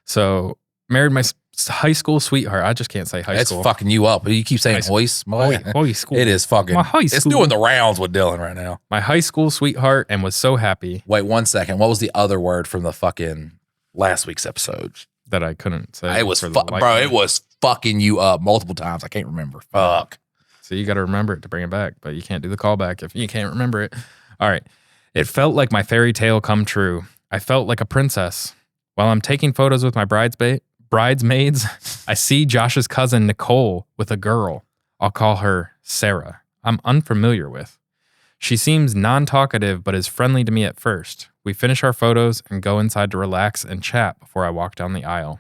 So married my high school sweetheart. I just can't say high It's school. fucking you up. You keep saying High school. hoist. Boy. High school. It is fucking. My high It's school. doing the rounds with Dylan right now. My high school sweetheart and was so happy Wait 1 second. What was the other word from the fucking last week's episode? that I couldn't say. It was for the life bro. of It me. was fucking you up multiple times. I can't remember. Fuck. So you got to remember it to bring it back, but you can't do the callback if you can't remember it. All right. It felt like my fairy tale come true. I felt like a princess. While I'm taking photos with my bridesmaids, I see Josh's cousin Nicole with a girl. I'll call her Sarah. I'm unfamiliar with. She seems non-talkative but is friendly to me at first. We finish our photos and go inside to relax and chat before I walk down the aisle.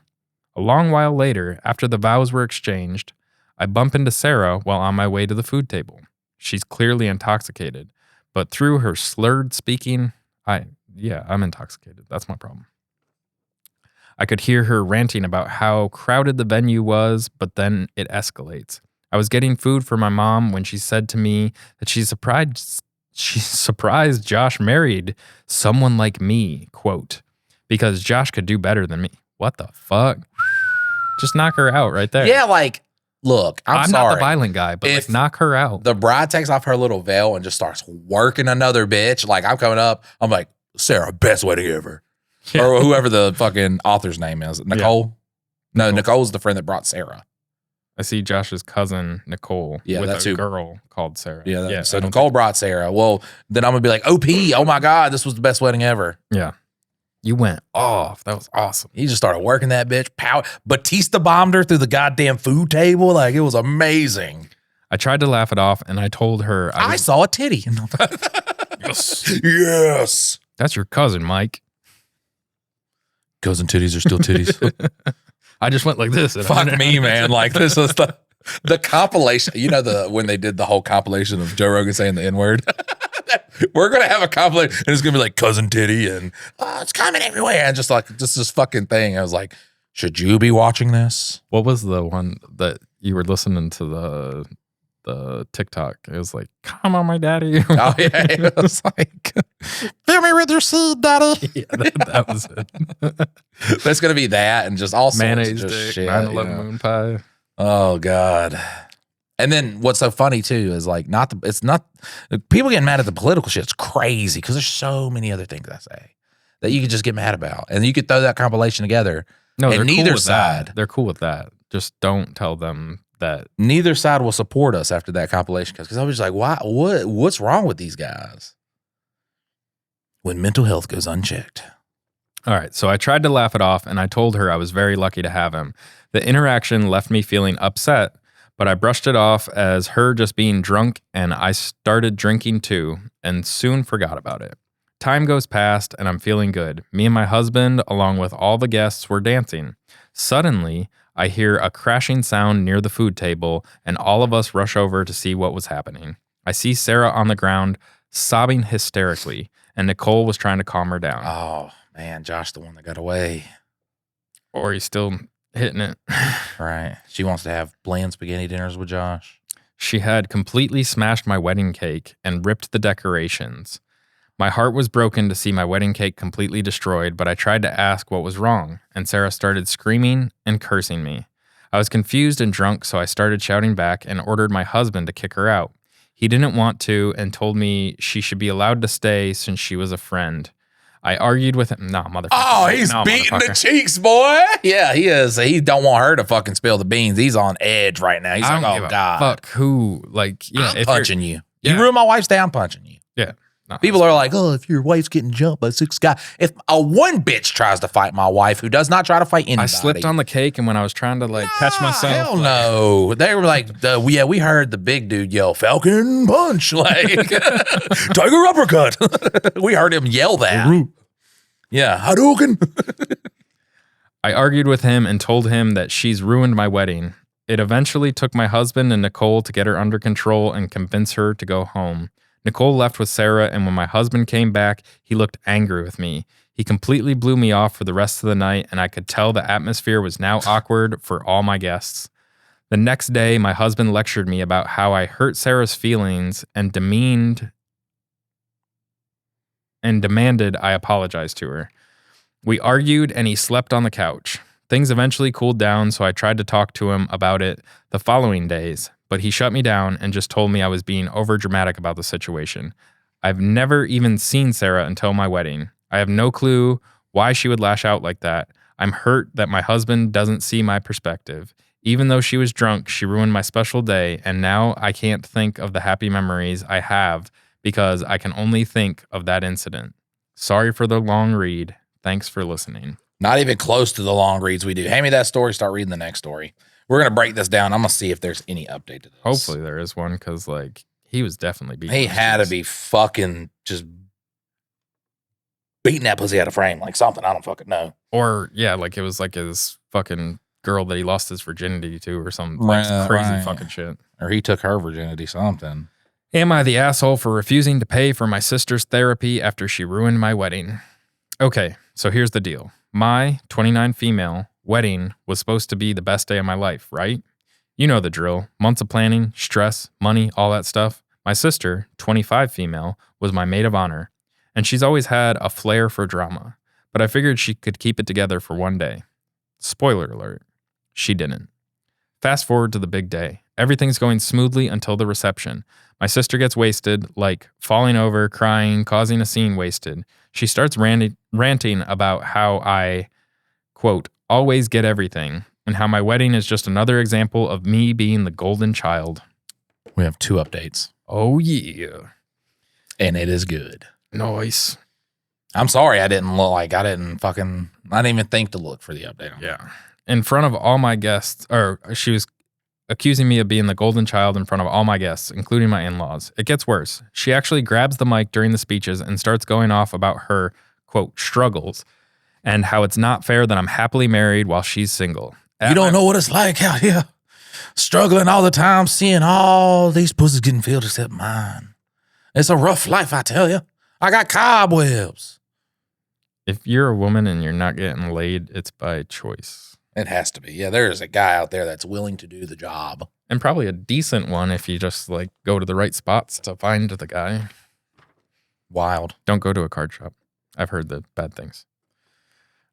A long while later, after the vows were exchanged, I bump into Sarah while on my way to the food table. She's clearly intoxicated, but through her slurred speaking, I'm intoxicated. That's my problem. I could hear her ranting about how crowded the venue was, but then it escalates. I was getting food for my mom when she said to me that she's surprised Josh married someone like me, quote, because Josh could do better than me. What the fuck? Just knock her out right there. Yeah, like, look, I'm sorry. not the violent guy, but If like knock her out. The bride takes off her little veil and just starts working another bitch. Like, I'm coming up. I'm like, Sarah, best wedding ever. Yeah. Or whoever the fucking author's name is. Nicole? No, Nicole. Nicole's the friend that brought Sarah. I see Josh's cousin, Nicole, Yeah, with that's a who- girl called Sarah. So I don't Nicole brought Sarah. Well, then I'm going to be like, OP, oh my God, this was the best wedding ever. think- You went off. That was awesome. He just started working that bitch. Power. Batista bombed her through the goddamn food table. Like, it was amazing. I tried to laugh it off, and I told her I saw a titty. Yes. Yes. That's your cousin, Mike. Cousin titties are still titties. I just went like this. And Fuck me, man. Like, this was the compilation. You know, when they did the whole compilation of Joe Rogan saying the N-word? We're going to have a compilation, and it's going to be like cousin titty, and it's coming everywhere. And just like, just this fucking thing. I was like, should you be watching this? What was the one that you were listening to the TikTok? It was like, come on, my daddy. Oh, yeah. It was like, fill me with your seed, daddy. Yeah, that was it. That's going to be that, and just all sorts Mayonnaise of just dick, shit. 9/11 moon pie. Oh, God. And then what's so funny too is like it's not people getting mad at the political shit. It's crazy because there's so many other things I say that you could just get mad about, and you could throw that compilation together. No, and they're neither cool with side, that. They're cool with that. Just don't tell them that. Neither side will support us after that compilation because I was just like, why? What's wrong with these guys? When mental health goes unchecked. All right, so I tried to laugh it off, and I told her I was very lucky to have him. The interaction left me feeling upset, but I brushed it off as her just being drunk, and I started drinking too, and soon forgot about it. Time goes past, and I'm feeling good. Me and my husband, along with all the guests, were dancing. Suddenly, I hear a crashing sound near the food table, and all of us rush over to see what was happening. I see Sarah on the ground, sobbing hysterically, and Nicole was trying to calm her down. Oh, man, Josh, the one that got away. Or he's still hitting it. Right. She wants to have bland spaghetti dinners with Josh. She had completely smashed my wedding cake and ripped the decorations. My heart was broken to see my wedding cake completely destroyed, but I tried to ask what was wrong, and Sarah started screaming and cursing me. I was confused and drunk, so I started shouting back and ordered my husband to kick her out. He didn't want to and told me she should be allowed to stay since she was a friend. I argued with him. Nah, motherfucker. Oh, he's beating the cheeks, boy. Yeah, he is. He don't want her to fucking spill the beans. He's on edge right now. He's I like, don't oh, give a God. fuck who, like, yeah. I'm punching you. Yeah. You ruined my wife's day, I'm punching you. Yeah. No, People are like, oh, if your wife's getting jumped by 6 guys. If a one bitch tries to fight my wife who does not try to fight anybody. I slipped on the cake, and when I was trying to, like, catch myself. Hell no. They were like, yeah, we heard the big dude yell, Falcon punch. Like, Tiger uppercut. We heard him yell that. Yeah, Hadouken. I argued with him and told him that she's ruined my wedding. It eventually took my husband and Nicole to get her under control and convince her to go home. Nicole left with Sarah, and when my husband came back, he looked angry with me. He completely blew me off for the rest of the night, and I could tell the atmosphere was now awkward for all my guests. The next day, my husband lectured me about how I hurt Sarah's feelings and demanded I apologize to her. We argued, and he slept on the couch. Things eventually cooled down, so I tried to talk to him about it the following days, but he shut me down and just told me I was being overdramatic about the situation. I've never even seen Sarah until my wedding. I have no clue why she would lash out like that. I'm hurt that my husband doesn't see my perspective. Even though she was drunk, she ruined my special day, and now I can't think of the happy memories I have because I can only think of that incident. Sorry for the long read. Thanks for listening. Not even close to the long reads we do. Hand me that story, start reading the next story. We're going to break this down. I'm going to see if there's any update to this. Hopefully there is one, because, like, he was definitely beating. He had to be fucking just beating that pussy out of frame, like something. I don't fucking know. Or, yeah, like it was like his fucking girl that he lost his virginity to or some like crazy fucking shit. Or he took her virginity, something. Am I the asshole for refusing to pay for my sister's therapy after she ruined my wedding? Okay, so here's the deal. My 29 female wedding was supposed to be the best day of my life, right? You know the drill. Months of planning, stress, money, all that stuff. My sister, 25 female, was my maid of honor, and she's always had a flair for drama, but I figured she could keep it together for one day. Spoiler alert, she didn't. Fast forward to the big day. Everything's going smoothly until the reception. My sister gets wasted, like falling over, crying, causing a scene wasted. She starts ranting about how I, quote, always get everything, and how my wedding is just another example of me being the golden child. We have 2 updates. Oh, yeah. And it is good. Nice. I'm sorry I didn't even think to look for the update. Yeah. In front of all my guests, or she was accusing me of being the golden child in front of all my guests, including my in-laws. It gets worse. She actually grabs the mic during the speeches and starts going off about her, quote, struggles and how it's not fair that I'm happily married while she's single. You don't know what it's like out here. Struggling all the time, seeing all these pussies getting filled except mine. It's a rough life, I tell you. I got cobwebs. If you're a woman and you're not getting laid, it's by choice. It has to be. Yeah, there is a guy out there that's willing to do the job. And probably a decent one if you just like go to the right spots to find the guy. Wild. Don't go to a card shop. I've heard the bad things.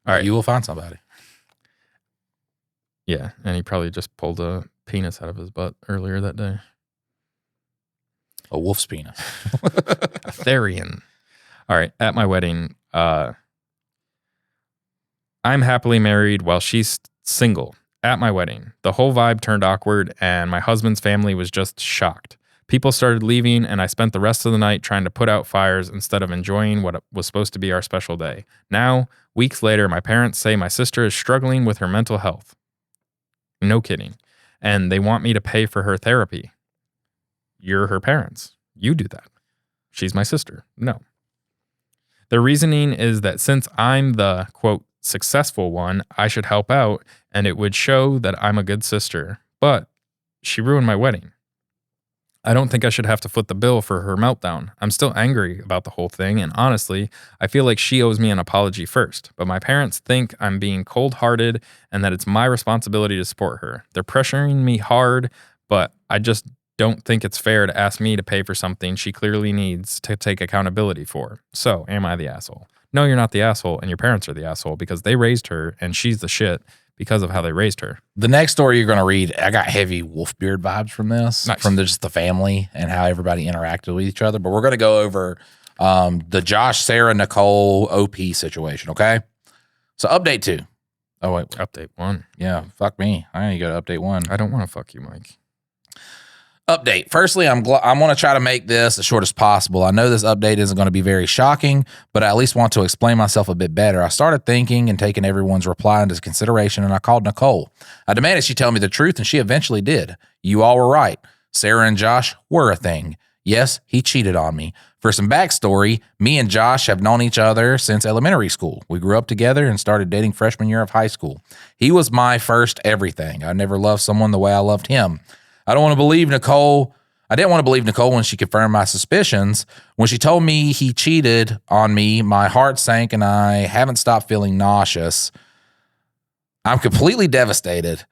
All right. You will find somebody. Yeah, and he probably just pulled a penis out of his butt earlier that day. A wolf's penis. A Therian. All right, at my wedding, I'm happily married while she's single. At my wedding, the whole vibe turned awkward and my husband's family was just shocked. People started leaving and I spent the rest of the night trying to put out fires instead of enjoying what was supposed to be our special day. Now, weeks later, my parents say my sister is struggling with her mental health. No kidding. And they want me to pay for her therapy. You're her parents. You do that. She's my sister. No. The reasoning is that since I'm the, quote, successful one, I should help out and it would show that I'm a good sister. But she ruined my wedding. I don't think I should have to foot the bill for her meltdown. I'm still angry about the whole thing, and honestly, I feel like she owes me an apology first. But my parents think I'm being cold-hearted and that it's my responsibility to support her. They're pressuring me hard, but I just don't think it's fair to ask me to pay for something she clearly needs to take accountability for. So, am I the asshole? No, you're not the asshole, and your parents are the asshole because they raised her, and she's the shit because of how they raised her. The next story you're going to read, I got heavy Wolfbeard vibes from this, nice. From just the family and how everybody interacted with each other. But we're going to go over the Josh, Sarah, Nicole, OP situation, okay? So update 2. Oh, wait. Update 1. Yeah, fuck me. I need to go to update 1. I don't want to fuck you, Mike. Update. Firstly, I'm going to try to make this as short as possible. I know this update isn't going to be very shocking, but I at least want to explain myself a bit better. I started thinking and taking everyone's reply into consideration, and I called Nicole. I demanded she tell me the truth, and she eventually did. You all were right. Sarah and Josh were a thing. Yes, he cheated on me. For some backstory, me and Josh have known each other since elementary school. We grew up together and started dating freshman year of high school. He was my first everything. I never loved someone the way I loved him. I didn't want to believe Nicole when she confirmed my suspicions. When she told me he cheated on me, my heart sank and I haven't stopped feeling nauseous. I'm completely devastated.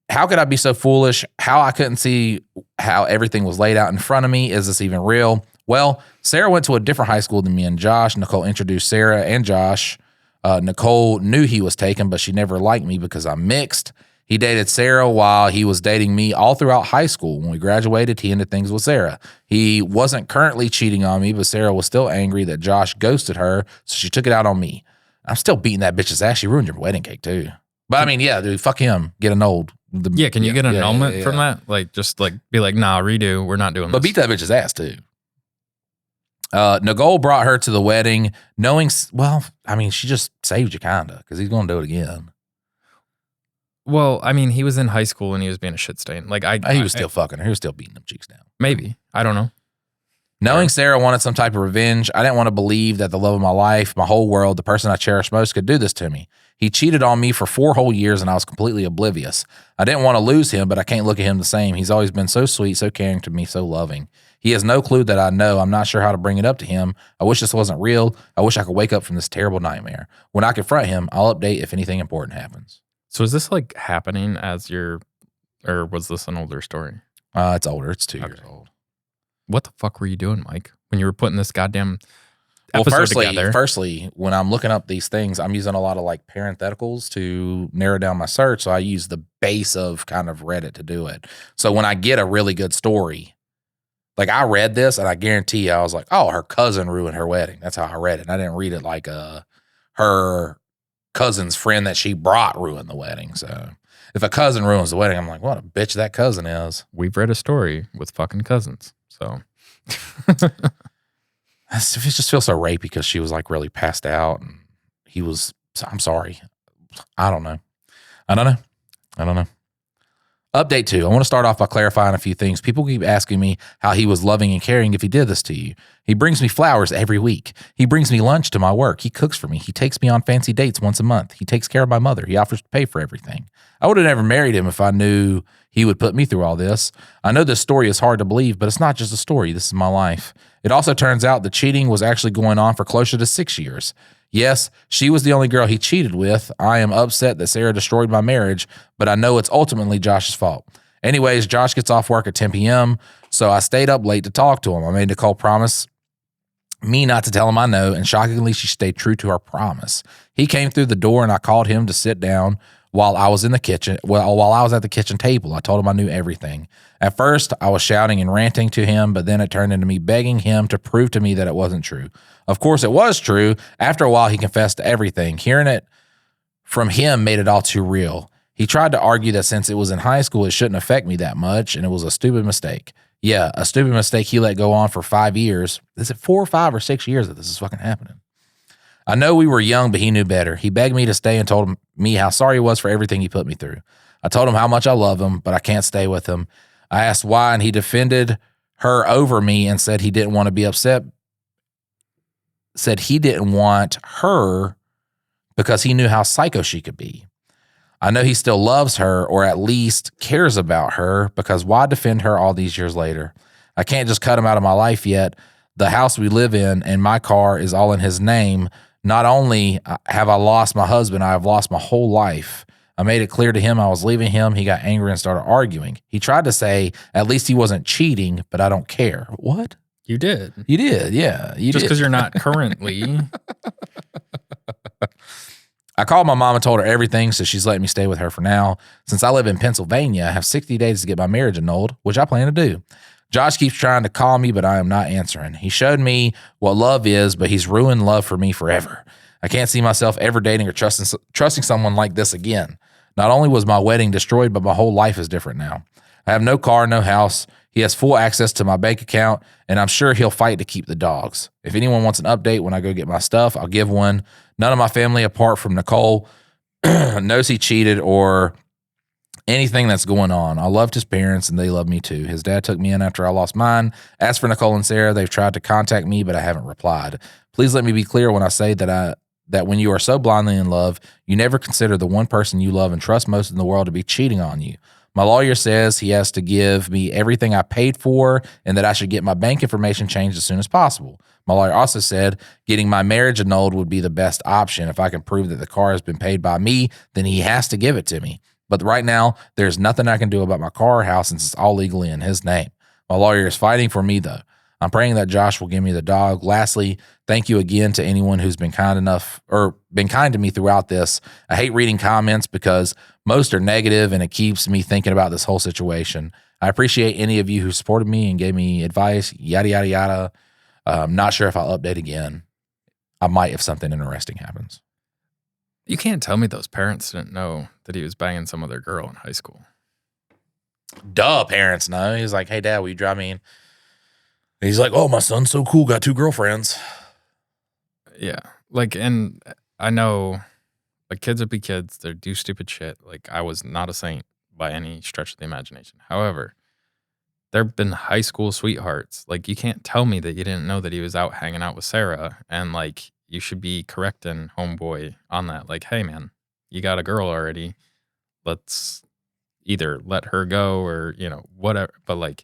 How could I be so foolish? How I couldn't see how everything was laid out in front of me? Is this even real? Well, Sarah went to a different high school than me and Josh. Nicole introduced Sarah and Josh. Nicole knew he was taken, but she never liked me because I'm mixed. He dated Sarah while he was dating me all throughout high school. When we graduated, he ended things with Sarah. He wasn't currently cheating on me, but Sarah was still angry that Josh ghosted her, so she took it out on me. I'm still beating that bitch's ass. She ruined your wedding cake, too. But I mean, yeah, dude, fuck him. Get annulled. Can you get an annulment from that? Like, just like be like, nah, redo. We're not doing this. But beat that bitch's ass, too. Nicole brought her to the wedding knowing, well, I mean, she just saved you, kind of, because he's going to do it again. Well, I mean, he was in high school and he was being a shit stain. Like he was still fucking her. He was still beating them cheeks down. Maybe. I don't know. Knowing Sarah wanted some type of revenge, I didn't want to believe that the love of my life, my whole world, the person I cherish most could do this to me. He cheated on me for 4 whole years and I was completely oblivious. I didn't want to lose him, but I can't look at him the same. He's always been so sweet, so caring to me, so loving. He has no clue that I know. I'm not sure how to bring it up to him. I wish this wasn't real. I wish I could wake up from this terrible nightmare. When I confront him, I'll update if anything important happens. So is this like happening or was this an older story? It's older. It's 2 years old. What the fuck were you doing, Mike, when you were putting this goddamn episode together? Firstly, when I'm looking up these things, I'm using a lot of like parentheticals to narrow down my search. So I use the base of kind of Reddit to do it. So when I get a really good story, like I read this and I guarantee you, I was like, oh, her cousin ruined her wedding. That's how I read it. And I didn't read it like her cousin's friend that she brought ruined the wedding. So if a cousin ruins the wedding, I'm like, what a bitch that cousin is. We've read a story with fucking cousins. So It just feels so rapey because she was like really passed out and he was, I'm sorry. I don't know. Update 2. I want to start off by clarifying a few things. People keep asking me how he was loving and caring if he did this to you. He brings me flowers every week. He brings me lunch to my work. He cooks for me. He takes me on fancy dates once a month. He takes care of my mother. He offers to pay for everything. I would have never married him if I knew he would put me through all this. I know this story is hard to believe, but it's not just a story. This is my life. It also turns out the cheating was actually going on for closer to 6 years. Yes, she was the only girl he cheated with. I am upset that Sarah destroyed my marriage, but I know it's ultimately Josh's fault. Anyways, Josh gets off work at 10 p.m., so I stayed up late to talk to him. I made Nicole promise me not to tell him I know, and shockingly, she stayed true to her promise. He came through the door, and I called him to sit down while I was in the kitchen. While I was at the kitchen table, I told him I knew everything. At first, I was shouting and ranting to him, but then it turned into me begging him to prove to me that it wasn't true. Of course, it was true. After a while, he confessed to everything. Hearing it from him made it all too real. He tried to argue that since it was in high school, it shouldn't affect me that much, and it was a stupid mistake. Yeah, a stupid mistake he let go on for 5 years. Is it 4 or 5 or 6 years that this is fucking happening? I know we were young, but he knew better. He begged me to stay and told me how sorry he was for everything he put me through. I told him how much I love him, but I can't stay with him. I asked why, and he defended her over me and said he didn't want to be upset. Said he didn't want her because he knew how psycho she could be. I know he still loves her, or at least cares about her, because why defend her all these years later? I can't just cut him out of my life yet. The house we live in and my car is all in his name. Not only have I lost my husband, I have lost my whole life. I made it clear to him I was leaving him. He got angry and started arguing. He tried to say at least he wasn't cheating, but I don't care. What? You did. You did, yeah. Just because you're not currently. I called my mom and told her everything, so she's letting me stay with her for now. Since I live in Pennsylvania, I have 60 days to get my marriage annulled, which I plan to do. Josh keeps trying to call me, but I am not answering. He showed me what love is, but he's ruined love for me forever. I can't see myself ever dating or trusting someone like this again. Not only was my wedding destroyed, but my whole life is different now. I have no car, no house. He has full access to my bank account, and I'm sure he'll fight to keep the dogs. If anyone wants an update when I go get my stuff, I'll give one. None of my family, apart from Nicole, knows he cheated or anything that's going on. I loved his parents, and they love me too. His dad took me in after I lost mine. As for Nicole and Sarah, they've tried to contact me, but I haven't replied. Please let me be clear when I say that when you are so blindly in love, you never consider the one person you love and trust most in the world to be cheating on you. My lawyer says he has to give me everything I paid for and that I should get my bank information changed as soon as possible. My lawyer also said getting my marriage annulled would be the best option. If I can prove that the car has been paid by me, then he has to give it to me. But right now, there's nothing I can do about my car or house since it's all legally in his name. My lawyer is fighting for me, though. I'm praying that Josh will give me the dog. Lastly, thank you again to anyone who's been kind to me throughout this. I hate reading comments because most are negative and it keeps me thinking about this whole situation. I appreciate any of you who supported me and gave me advice, yada, yada, yada. Not sure if I'll update again. I might if something interesting happens. You can't tell me those parents didn't know that he was banging some other girl in high school. Duh, parents know. He's like, hey, Dad, will you drive me in? And he's like, oh, my son's so cool, got 2 girlfriends. Yeah. Like, and I know, like, kids would be kids. They do stupid shit. Like, I was not a saint by any stretch of the imagination. However, there have been high school sweethearts. Like, you can't tell me that you didn't know that he was out hanging out with Sarah. And, like, you should be correcting homeboy on that. Like, hey, man, you got a girl already. Let's either let her go or, you know, whatever. But, like,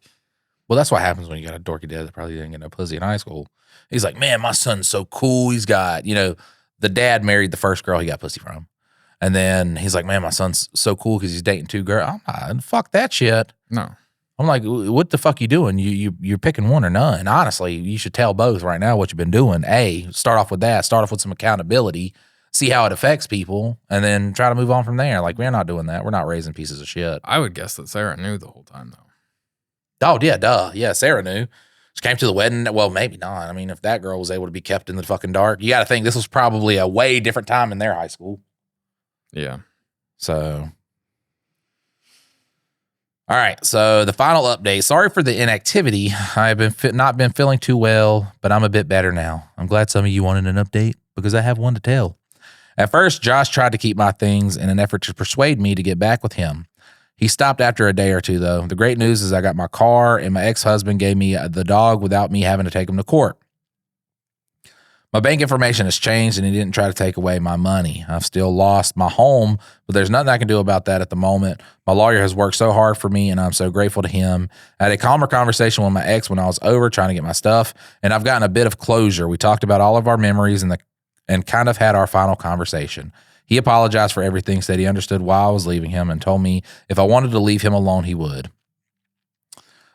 well, that's what happens when you got a dorky dad that probably didn't get no pussy in high school. He's like, man, my son's so cool. He's got, you know, the dad married the first girl he got pussy from. And then he's like, man, my son's so cool because he's dating 2 girls. I'm not, fuck that shit. no. I'm like, what the fuck you doing? You're picking one or none. Honestly, you should tell both right now what you've been doing. Start off with that. Start off with some accountability. See how it affects people, and then try to move on from there. Like, we're not doing that. We're not raising pieces of shit. I would guess that Sarah knew the whole time, though. Oh, yeah, duh. Yeah, Sarah knew. She came to the wedding. Well, maybe not. I mean, if that girl was able to be kept in the fucking dark, you got to think this was probably a way different time in their high school. Yeah. So, All right, so the final update. Sorry for the inactivity. I've not been feeling too well, but I'm a bit better now. I'm glad some of you wanted an update because I have one to tell. At first, Josh tried to keep my things in an effort to persuade me to get back with him. He stopped after a day or two, though. The great news is I got my car, and my ex-husband gave me the dog without me having to take him to court. My bank information has changed, and he didn't try to take away my money. I've still lost my home, but there's nothing I can do about that at the moment. My lawyer has worked so hard for me, and I'm so grateful to him. I had a calmer conversation with my ex when I was over trying to get my stuff, and I've gotten a bit of closure. We talked about all of our memories and kind of had our final conversation. He apologized for everything, said he understood why I was leaving him, and told me if I wanted to leave him alone, he would.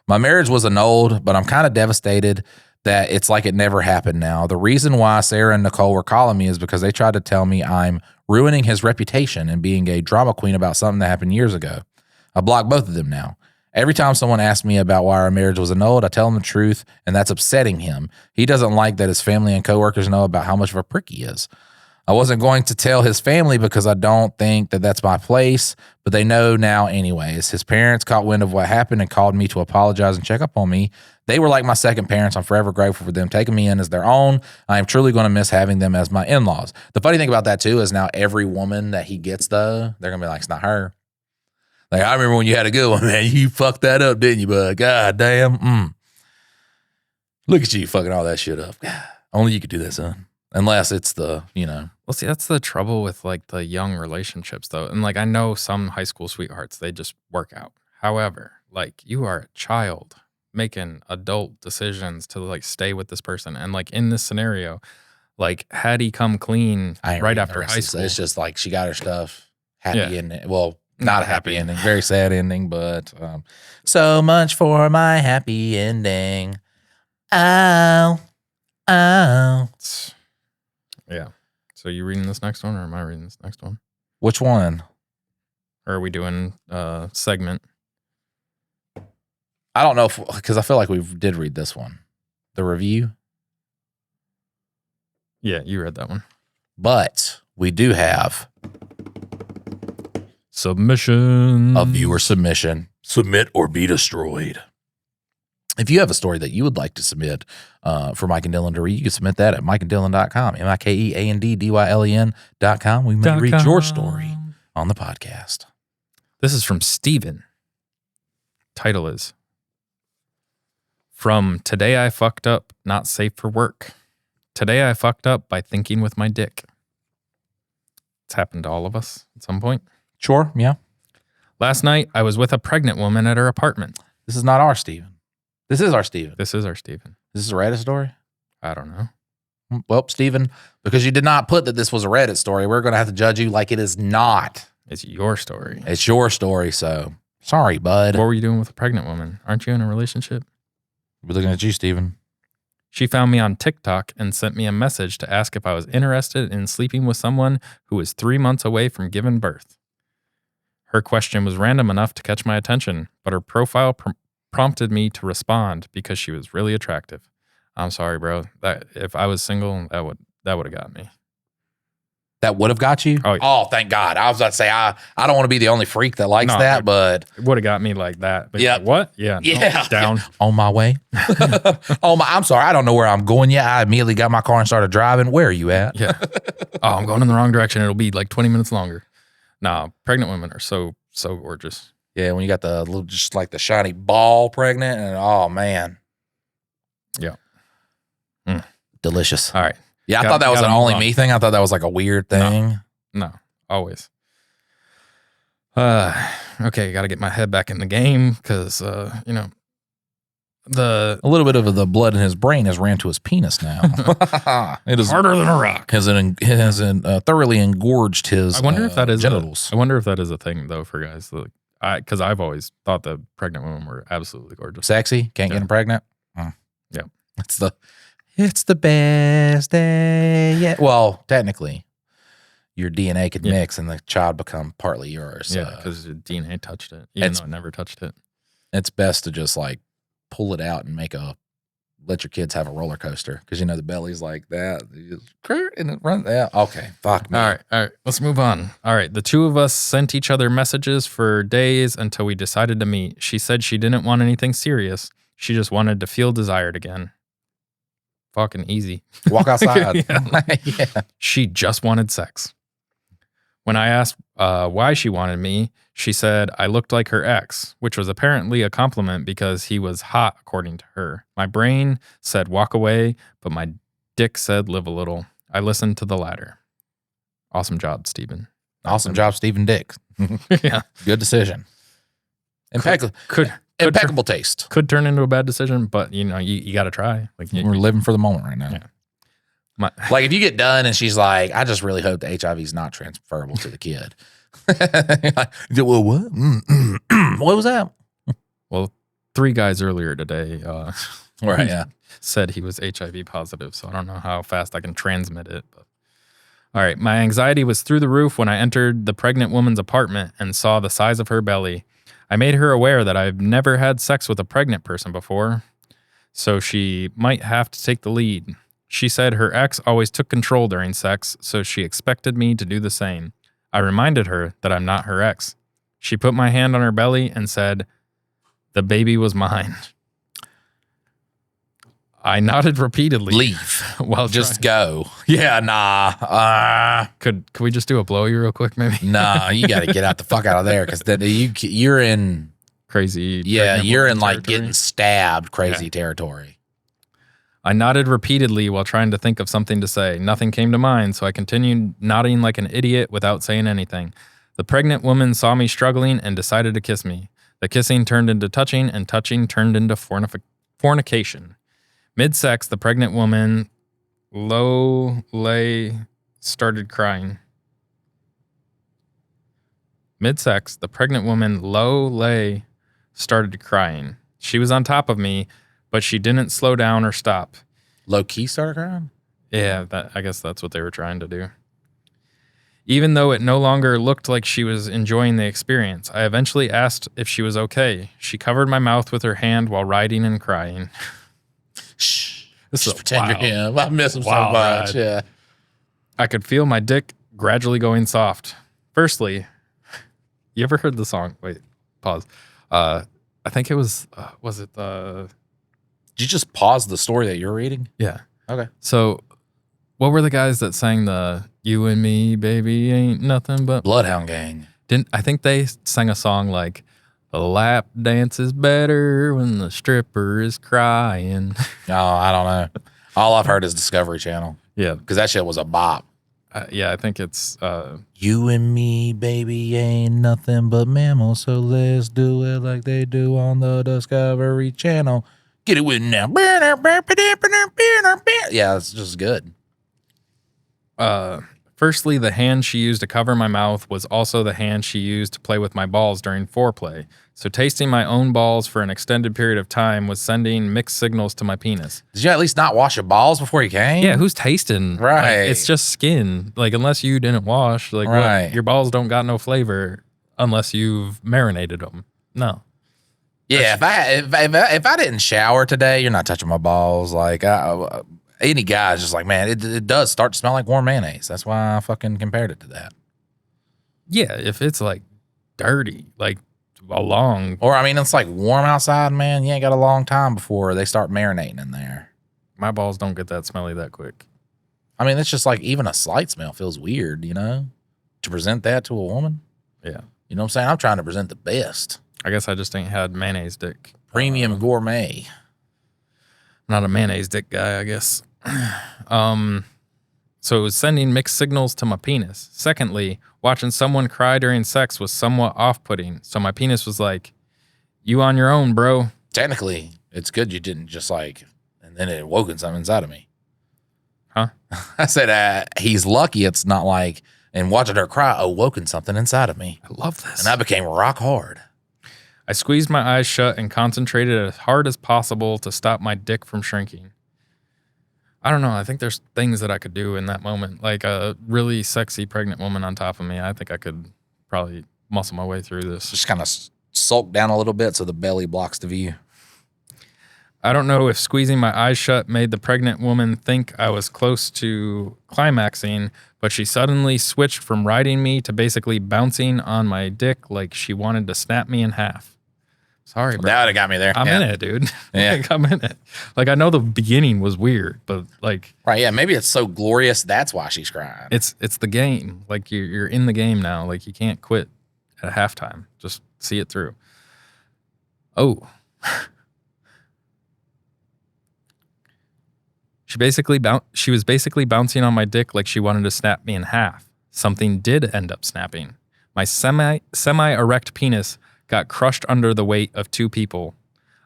My marriage was annulled, but I'm kind of devastated that it's like it never happened now. The reason why Sarah and Nicole were calling me is because they tried to tell me I'm ruining his reputation and being a drama queen about something that happened years ago. I block both of them now. Every time someone asks me about why our marriage was annulled, I tell them the truth, and that's upsetting him. He doesn't like that his family and coworkers know about how much of a prick he is. I wasn't going to tell his family because I don't think that that's my place, but they know now anyways. His parents caught wind of what happened and called me to apologize and check up on me. They were like my second parents. I'm forever grateful for them taking me in as their own. I am truly going to miss having them as my in-laws. The funny thing about that too is now every woman that he gets though, they're going to be like, it's not her. Like, I remember when you had a good one, man. You fucked that up, didn't you, bud? God damn. Look at you fucking all that shit up. Only you could do that, son. Unless it's the, Well, see, that's the trouble with like the young relationships though. And like, I know some high school sweethearts, they just work out. However, like you are a child making adult decisions to like stay with this person. And like in this scenario, like had he come clean right after high school. It's just like she got her stuff. Happy ending. Well, not a happy ending. Very sad ending, but so much for my happy ending. Oh. Yeah. So you reading this next one or am I reading this next one? Which one? Or are we doing segment? I don't know because I feel like we did read this one. The review. Yeah, you read that one. But we do have submission. A viewer submission. Submit or be destroyed. If you have a story that you would like to submit for Mike and Dylan to read, you can submit that at mikeanddyllan.com. MikeandDyllen.com. We may read your story on the podcast. This is from Steven. Title is From Today I Fucked Up, Not Safe for Work. Today I fucked up by thinking with my dick. It's happened to all of us at some point. Sure, yeah. Last night, I was with a pregnant woman at her apartment. This is not our Steven. This is our Steven. This is our Steven. This is a Reddit story? I don't know. Well, Steven, because you did not put that this was a Reddit story, we're going to have to judge you like it is not. It's your story. It's your story, so sorry, bud. What were you doing with a pregnant woman? Aren't you in a relationship? We're looking at you, Steven. She found me on TikTok and sent me a message to ask if I was interested in sleeping with someone who was 3 months away from giving birth. Her question was random enough to catch my attention, but her profile prompted me to respond because she was really attractive. I'm sorry, bro. That if I was single, that would have got me. That would have got you? Oh, yeah. Oh, thank God. I was about to say, I don't want to be the only freak that likes that, but. It would have got me like that. But yeah. Like, what? Yeah. Yeah. No, down. On my way. I'm sorry. I don't know where I'm going yet. I immediately got my car and started driving. Where are you at? Yeah. Oh, I'm going in the wrong direction. It'll be like 20 minutes longer. Nah, pregnant women are so gorgeous. Yeah, when you got the little, just like the shiny ball pregnant, and oh, man. Yeah. Delicious. All right. Yeah, I thought that was an only me thing. I thought that was like a weird thing. No, always. Okay, got to get my head back in the game because, a little bit of the blood in his brain has ran to his penis now. It is harder than a rock. Has thoroughly engorged his I wonder if that is genitals. I wonder if that is a thing, though, for guys. Because I've always thought that pregnant women were absolutely gorgeous. Sexy? Can't get them pregnant? Yeah. It's the best day yet. Well, technically, your DNA could mix and the child become partly yours. Yeah, because your DNA touched it, even though it never touched it. It's best to just like pull it out and make a let your kids have a roller coaster because the belly's like that. You just, and it runs. Yeah. Okay. Fuck me. All right. Let's move on. All right. The two of us sent each other messages for days until we decided to meet. She said she didn't want anything serious. She just wanted to feel desired again. Fucking easy. Walk outside. Yeah. She just wanted sex. When I asked why she wanted me, she said I looked like her ex, which was apparently a compliment because he was hot, according to her. My brain said walk away, but my dick said live a little. I listened to the latter. Awesome job, Stephen. Awesome job, Stephen Dick. Yeah. Good decision. Impeccable taste. Could turn into a bad decision, but you got to try. Like we're living for the moment right now. Yeah. Like if you get done and she's like, I just really hope the HIV is not transferable to the kid. Like, well, what? What was that? Well, 3 guys earlier today right, yeah. said he was HIV positive, so I don't know how fast I can transmit it. But. All right, my anxiety was through the roof when I entered the pregnant woman's apartment and saw the size of her belly. I made her aware that I've never had sex with a pregnant person before, so she might have to take the lead. She said her ex always took control during sex, so she expected me to do the same. I reminded her that I'm not her ex. She put my hand on her belly and said, "The baby was mine." I nodded repeatedly. Leave. Well, just go. Yeah, nah. Could we just do a blow you real quick, maybe? Nah, you got to get out the fuck out of there because then you're in crazy. Yeah, you're in like territory. getting stabbed crazy territory. I nodded repeatedly while trying to think of something to say. Nothing came to mind, so I continued nodding like an idiot without saying anything. The pregnant woman saw me struggling and decided to kiss me. The kissing turned into touching, and touching turned into fornication. Mid-sex, the pregnant woman started crying. Mid-sex, the pregnant woman started crying. She was on top of me, but she didn't slow down or stop. Low key started crying? Yeah, I guess that's what they were trying to do. Even though it no longer looked like she was enjoying the experience, I eventually asked if she was okay. She covered my mouth with her hand while riding and crying. Shh. Just pretend you're him. I miss him so much. Ride. Yeah. I could feel my dick gradually going soft. Firstly, you ever heard the song? Wait, pause. I think it was it Did you just pause the story that you're reading? Yeah. Okay. So, what were the guys that sang the "You and Me, Baby, Ain't Nothing But"? Bloodhound Gang. I think they sang a song like "The lap dance is better when the stripper is crying." No, I don't know. All I've heard is Discovery Channel. Yeah, because that shit was a bop. Yeah, I think it's You and me, baby, ain't nothing but mammals, so let's do it like they do on the Discovery Channel. Get it with now. Yeah, it's just good. Firstly, the hand she used to cover my mouth was also the hand she used to play with my balls during foreplay. So tasting my own balls for an extended period of time was sending mixed signals to my penis. Did you at least not wash your balls before you came? Yeah, who's tasting? Right. Like, it's just skin. Like, unless you didn't wash, like, right. Your balls don't got no flavor unless you've marinated them. No. Yeah, if I didn't shower today, you're not touching my balls. Like, any guy's just like, man, it does start to smell like warm mayonnaise. That's why I fucking compared it to that. Yeah, if it's like dirty, like a long. Or, I mean, it's like warm outside, man. You ain't got a long time before they start marinating in there. My balls don't get that smelly that quick. I mean, it's just like even a slight smell feels weird, to present that to a woman. Yeah. You know what I'm saying? I'm trying to present the best. I guess I just ain't had mayonnaise dick. Premium gourmet. Not a mayonnaise dick guy, I guess. So it was sending mixed signals to my penis. Secondly, watching someone cry during sex was somewhat off-putting. So my penis was like, "You on your own, bro." Technically, it's good you didn't just and then it woken something inside of me. Huh? I said, he's lucky it's not like, and watching her cry awoken something inside of me. I love this. And I became rock hard. I squeezed my eyes shut and concentrated as hard as possible to stop my dick from shrinking. I don't know. I think there's things that I could do in that moment. Like a really sexy pregnant woman on top of me. I think I could probably muscle my way through this. Just kind of sulk down a little bit so the belly blocks the view. I don't know if squeezing my eyes shut made the pregnant woman think I was close to climaxing, but she suddenly switched from riding me to basically bouncing on my dick like she wanted to snap me in half. Sorry, bro. That would have got me there. I'm in it, dude. Yeah. Like, I'm in it. Like, I know the beginning was weird, but like, Right, yeah, maybe it's so glorious that's why she's crying. it's the game. Like, you're in the game now. Like, you can't quit at halftime. Just see it through. Oh. She was basically bouncing on my dick like she wanted to snap me in half. Something did end up snapping. My semi-erect penis got crushed under the weight of two people.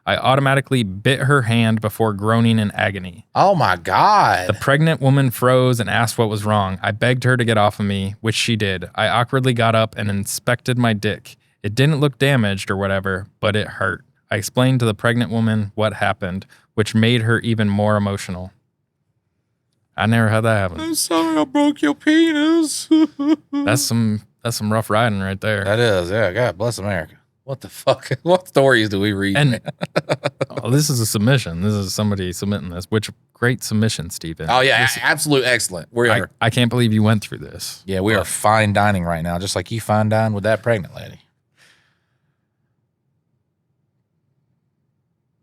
I automatically bit her hand before groaning in agony. Oh my God. The pregnant woman froze and asked what was wrong. I begged her to get off of me, which she did. I awkwardly got up and inspected my dick. It didn't look damaged or whatever, but it hurt. I explained to the pregnant woman what happened, which made her even more emotional. I never had that happen. I'm sorry I broke your penis. That's some rough riding right there. That is, yeah. God bless America. What the fuck? What stories do we read? And this is a submission. This is somebody submitting this. Which great submission, Stephen. Oh yeah, absolute excellent. I can't believe you went through this. Yeah, we are fine dining right now, just like you fine dine with that pregnant lady.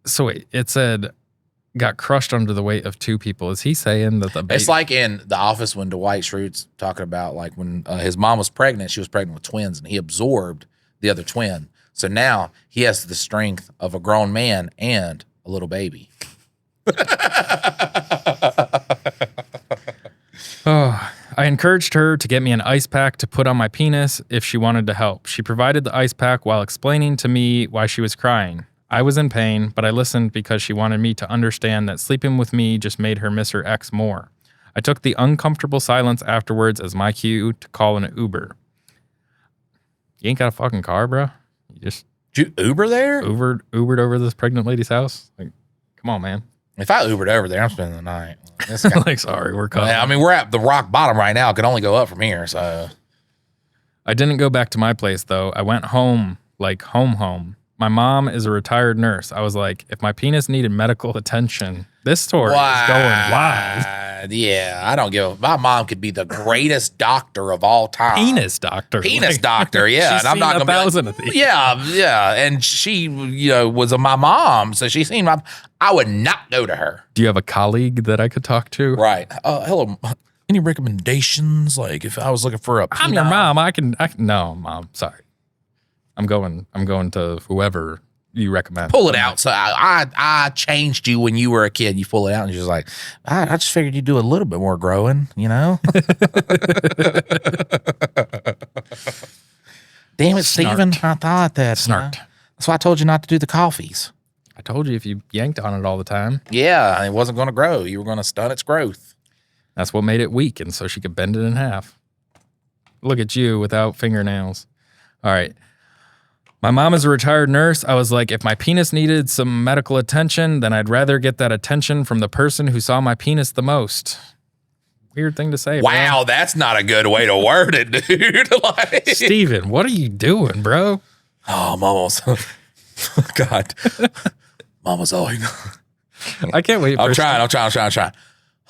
So wait, it said got crushed under the weight of two people. Is he saying that the baby? It's like in The Office when Dwight Schrute's talking about like when his mom was pregnant, she was pregnant with twins, and he absorbed the other twin. So now he has the strength of a grown man and a little baby. Oh, I encouraged her to get me an ice pack to put on my penis if she wanted to help. She provided the ice pack while explaining to me why she was crying. I was in pain, but I listened because she wanted me to understand that sleeping with me just made her miss her ex more. I took the uncomfortable silence afterwards as my cue to call an Uber. You ain't got a fucking car, bro? You just Did you Uber there? Ubered over this pregnant lady's house? Like, come on, man. If I Ubered over there, I'm spending the night. This guy, Like, sorry, we're coming. I mean, we're at the rock bottom right now. It can only go up from here. So I didn't go back to my place, though. I went home, like home. My mom is a retired nurse. I was like, if my penis needed medical attention, this story is going wild. Yeah, I don't give a... My mom could be the greatest doctor of all time. Penis doctor. Penis doctor, yeah. She's And I'm not seen going to 1,000 of be these. Yeah. And she, was my mom. So she's seen my... I would not go to her. Do you have a colleague that I could talk to? Right. Hello. Any recommendations? Like if I was looking for a... I'm your mom. I can. No, mom. Sorry. I'm going to whoever you recommend. Pull it out. So I changed you when you were a kid. You pull it out and you're just like, I just figured you'd do a little bit more growing, Damn it, Steven. I thought that. Snarked. That's why I told you not to do the coffees. I told you if you yanked on it all the time. Yeah, it wasn't going to grow. You were going to stunt its growth. That's what made it weak, and so she could bend it in half. Look at you without fingernails. All right. My mom is a retired nurse. I was like, if my penis needed some medical attention, then I'd rather get that attention from the person who saw my penis the most. Weird thing to say. Wow, bro. that's not a good way to word it, dude. Like, Steven, what are you doing, bro? oh, Mama's. God. Mama's always. I can't wait. I'm trying.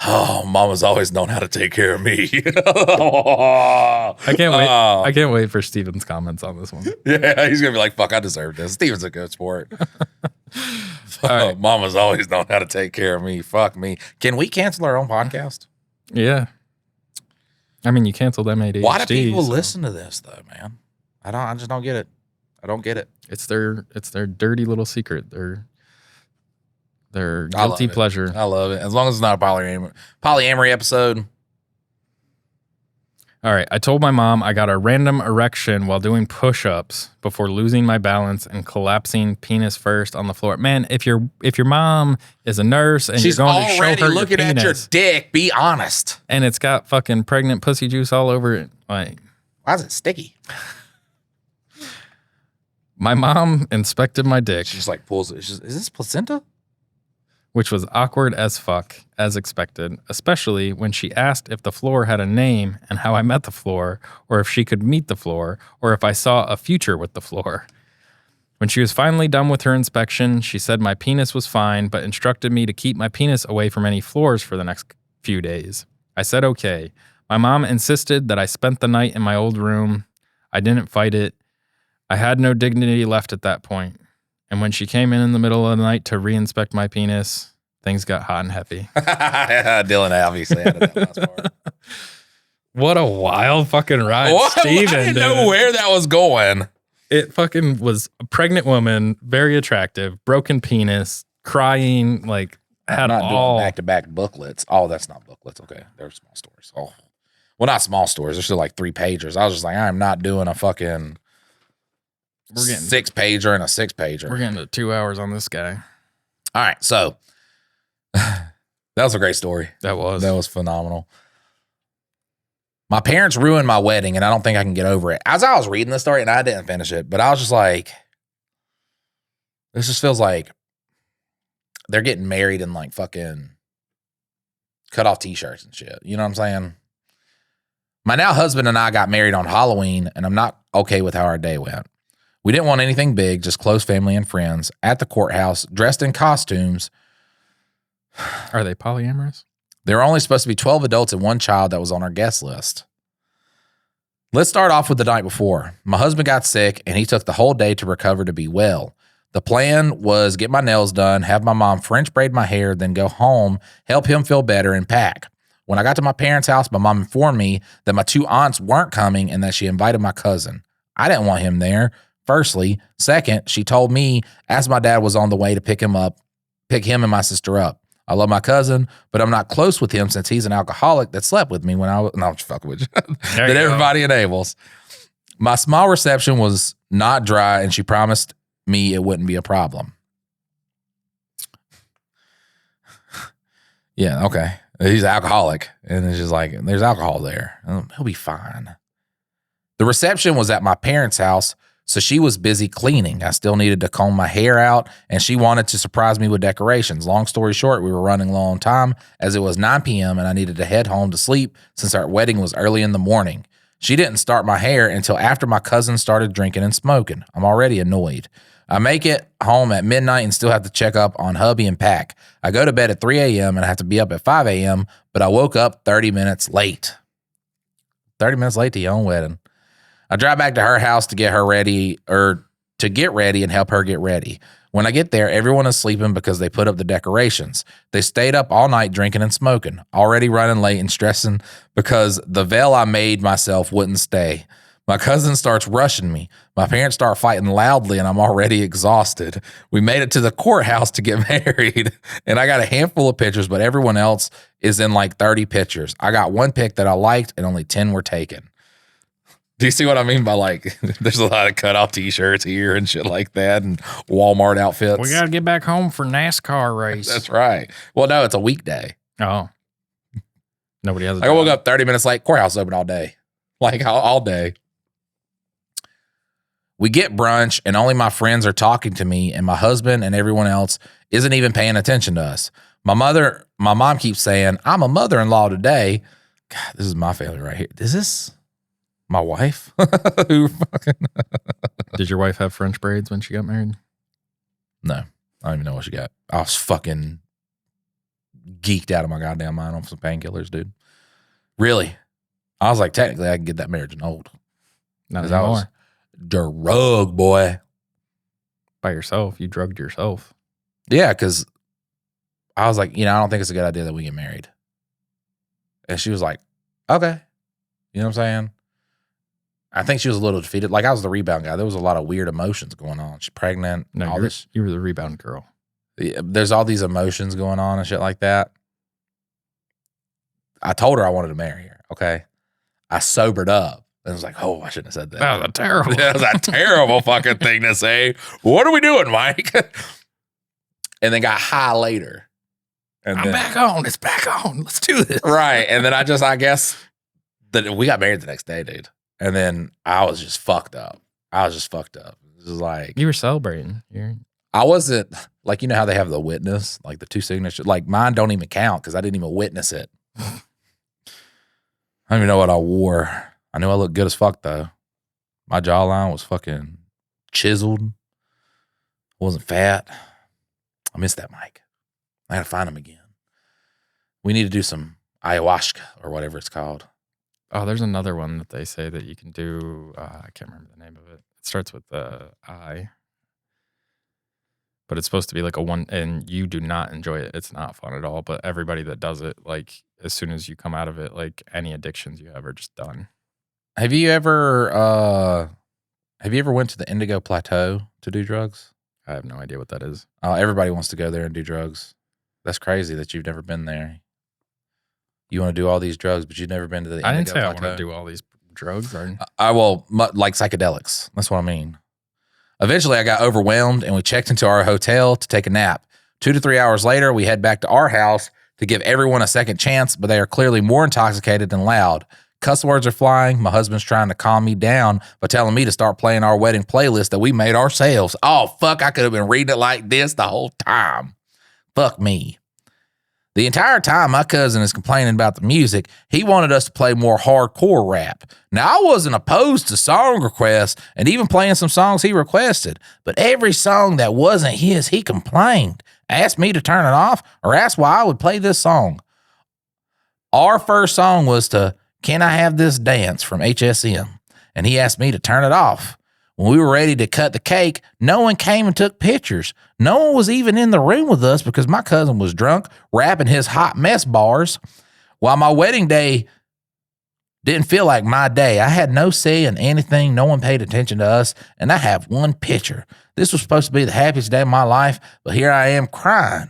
Oh, Mama's always known how to take care of me. I can't wait. I can't wait for Steven's comments on this one. Yeah, he's gonna be like, "Fuck, I deserve this." Steven's a good sport. Right. Mama's always known how to take care of me. Fuck me. Can we cancel our own podcast? Yeah. I mean, you canceled MAD. Why do people listen to this though, man? I just don't get it. I don't get it. It's their dirty little secret. Their guilty pleasure. I love it. As long as it's not a polyamory episode. All right. I told my mom I got a random erection while doing push-ups before losing my balance and collapsing penis first on the floor. Man, if your mom is a nurse and she's you're going to show already her looking your at your penis, dick, be honest. and it's got fucking pregnant pussy juice all over it, like, why is it sticky? my mom inspected my dick, She just like pulls it. Is this placenta? which was awkward as fuck, as expected, especially when she asked if the floor had a name and how I met the floor, or if she could meet the floor, or if I saw a future with the floor. When she was finally done with her inspection, she said my penis was fine, but instructed me to keep my penis away from any floors for the next few days. I said okay. My mom insisted that I spent the night in my old room. I didn't fight it. I had no dignity left at that point. And when she came in the middle of the night to re-inspect my penis, things got hot and heavy. Dylan obviously added that last part. What a wild fucking ride, What? Steven. I didn't know where that was going. It fucking was a pregnant woman, very attractive, broken penis, crying, like had not all doing back-to-back booklets. Oh, that's not booklets. Okay, they're small stories. Oh, well, not small stories. They're still like 3-pagers. I was just like, I'm not doing a fucking 6-pager and a 6-pager. We're getting to 2 hours on this guy. All right, so that was a great story. That was phenomenal. My parents ruined my wedding, and I don't think I can get over it. As I was reading the story, and I didn't finish it, but I was just like, this just feels like they're getting married in like fucking cut off t-shirts and shit. You know what I'm saying? My now husband and I got married on Halloween, and I'm not okay with how our day went. We didn't want anything big, just close family and friends at the courthouse, dressed in costumes. Are they polyamorous? There were only supposed to be 12 adults and 1 child that was on our guest list. Let's start off with the night before. My husband got sick, and he took the whole day to recover to be well. The plan was get my nails done, have my mom French braid my hair, then go home, help him feel better, and pack. When I got to my parents' house, my mom informed me that my 2 aunts weren't coming and that she invited my cousin. I didn't want him there, firstly. Second, she told me as my dad was on the way to pick him and my sister up. I love my cousin, but I'm not close with him since he's an alcoholic that slept with me when I was, no, I'm just fucking with you, that everybody enables. My small reception was not dry, and she promised me it wouldn't be a problem. Yeah, okay. He's an alcoholic, and it's just like, there's alcohol there. He'll be fine. The reception was at my parents' house, so she was busy cleaning. I still needed to comb my hair out, and she wanted to surprise me with decorations. Long story short, we were running low on time as it was 9 p.m. and I needed to head home to sleep since our wedding was early in the morning. She didn't start my hair until after my cousin started drinking and smoking. I'm already annoyed. I make it home at midnight and still have to check up on hubby and pack. I go to bed at 3 a.m. and I have to be up at 5 a.m., but I woke up 30 minutes late. 30 minutes late to your own wedding. I drive back to her house to get her ready, or to get ready and help her get ready. When I get there, everyone is sleeping because they put up the decorations. They stayed up all night drinking and smoking, already running late and stressing because the veil I made myself wouldn't stay. My cousin starts rushing me. My parents start fighting loudly, and I'm already exhausted. We made it to the courthouse to get married, and I got a handful of pictures, but everyone else is in like 30 pictures. I got 1 pic that I liked, and only 10 were taken. Do you see what I mean by like, there's a lot of cutoff t-shirts here and shit like that and Walmart outfits? We got to get back home for NASCAR race. That's right. Well, no, it's a weekday. Oh. Nobody has a I woke up 30 minutes late. Courthouse open all day. Like all day. We get brunch and only my friends are talking to me, and my husband and everyone else isn't even paying attention to us. My mom keeps saying, I'm a mother-in-law today. God, this is my family right here. Is this my wife? Who fucking Did your wife have French braids when she got married? No, I don't even know what she got. I was fucking geeked out of my goddamn mind on some painkillers, dude. Really. I was like, technically, I can get that marriage annulled. Not anymore. Drug, boy. By yourself. You drugged yourself. Yeah, because I was like, I don't think it's a good idea that we get married. And she was like, okay. You know what I'm saying? I think she was a little defeated. Like, I was the rebound guy. There was a lot of weird emotions going on. She's pregnant. No, you were the rebound girl. There's all these emotions going on and shit like that. I told her I wanted to marry her, okay? I sobered up. And was like, oh, I shouldn't have said that. That was a terrible. That was a terrible fucking thing to say. What are we doing, Mike? And then got high later. And I'm back on. It's back on. Let's do this. Right. And then I guess that we got married the next day, dude. And then I was just fucked up. It was like, you were celebrating. I wasn't like, how they have the witness, like the 2 signatures. Like mine don't even count because I didn't even witness it. I don't even know what I wore. I knew I looked good as fuck though. My jawline was fucking chiseled. Wasn't fat. I missed that mic. I gotta find him again. We need to do some ayahuasca or whatever it's called. Oh, there's another one that they say that you can do. I can't remember the name of it. It starts with the I. But it's supposed to be like a one, and you do not enjoy it. It's not fun at all. But everybody that does it, like as soon as you come out of it, like any addictions you have are just done. Have you ever went to the Indigo Plateau to do drugs? I have no idea what that is. Everybody wants to go there and do drugs. That's crazy that you've never been there. You want to do all these drugs, but you've never been to the Indigo I didn't say Plateau. I want to do all these drugs. Or... like psychedelics. That's what I mean. Eventually, I got overwhelmed, and we checked into our hotel to take a nap. 2 to 3 hours later, we head back to our house to give everyone a second chance, but they are clearly more intoxicated than loud. Cuss words are flying. My husband's trying to calm me down by telling me to start playing our wedding playlist that we made ourselves. Oh, fuck, I could have been reading it like this the whole time. Fuck me. The entire time my cousin is complaining about the music, he wanted us to play more hardcore rap. Now, I wasn't opposed to song requests and even playing some songs he requested, but every song that wasn't his, he complained, asked me to turn it off, or asked why I would play this song. Our first song was to Can I Have This Dance from HSM, and he asked me to turn it off. When we were ready to cut the cake, no one came and took pictures. No one was even in the room with us because my cousin was drunk, rapping his hot mess bars. While my wedding day didn't feel like my day, I had no say in anything. No one paid attention to us, and I have one picture. This was supposed to be the happiest day of my life, but here I am crying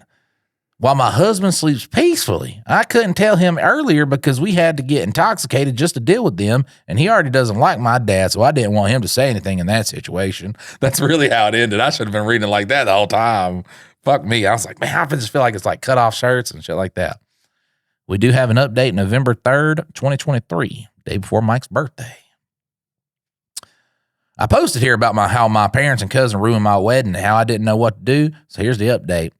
while my husband sleeps peacefully. I couldn't tell him earlier because we had to get intoxicated just to deal with them, and he already doesn't like my dad, so I didn't want him to say anything in that situation. That's really how it ended. I should have been reading it like that the whole time. Fuck me. I was like, man, I just feel like it's like cut off shirts and shit like that. We do have an update November 3rd, 2023, day before Mike's birthday. I posted here about how my parents and cousin ruined my wedding and how I didn't know what to do, so here's the update.